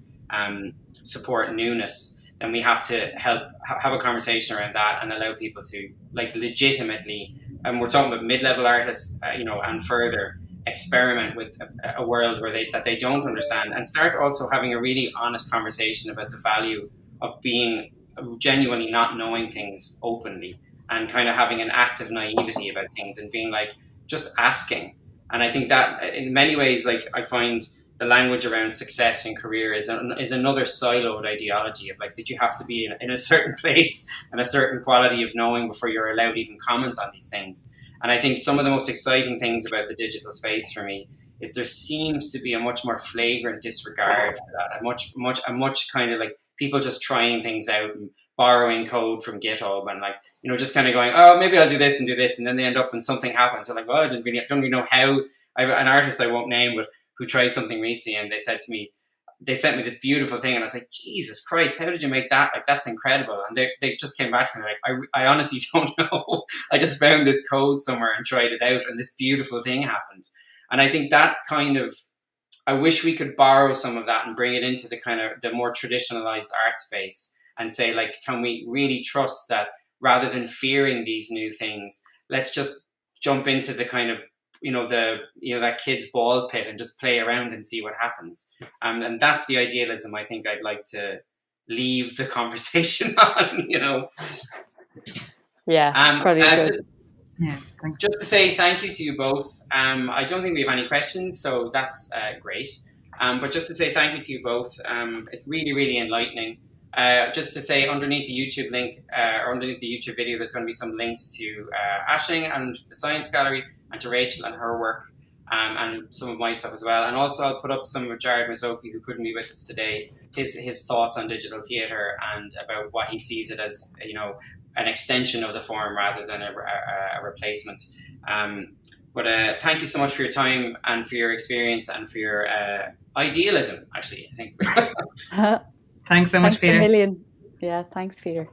support newness, then we have to have a conversation around that and allow people to like legitimately, and we're talking about mid-level artists, and further, experiment with a world where they don't understand, and start also having a really honest conversation about the value of being genuinely not knowing things openly, and kind of having an active naivety about things and being like, just asking. And I think that in many ways, like, I find the language around success in career is another siloed ideology of like that you have to be in a certain place and a certain quality of knowing before you're allowed to even comment on these things. And I think some of the most exciting things about the digital space for me is there seems to be a much more flagrant disregard for that, a much kind of like people just trying things out and borrowing code from GitHub and like, just kind of going, oh, maybe I'll do this, and then they end up and something happens. So like, well, I don't really know how. I have an artist I won't name, but who tried something recently, and they sent me this beautiful thing, and I was like, Jesus Christ, how did you make that? Like, that's incredible. And they just came back to me like, I honestly don't know. I just found this code somewhere and tried it out, and this beautiful thing happened. And I think that kind of, I wish we could borrow some of that and bring it into the kind of the more traditionalized art space and say, like, can we really trust that rather than fearing these new things, let's just jump into the kind of, that kid's ball pit and just play around and see what happens. And that's the idealism I think I'd like to leave the conversation on, Yeah, that's probably good. Just to say thank you to you both. I don't think we have any questions, so that's great. But just to say thank you to you both. It's really, really enlightening. Just to say, underneath the YouTube link, or underneath the YouTube video, there's going to be some links to Aisling and the Science Gallery, and to Rachel and her work. and some of my stuff as well. And also I'll put up some of Jared Mazzocchi, who couldn't be with us today, his thoughts on digital theatre and about what he sees it as, an extension of the form rather than a replacement. But thank you so much for your time and for your experience and for your idealism, actually, I think. Thanks so much, Thanks Peter. a million. Yeah, thanks, Peter.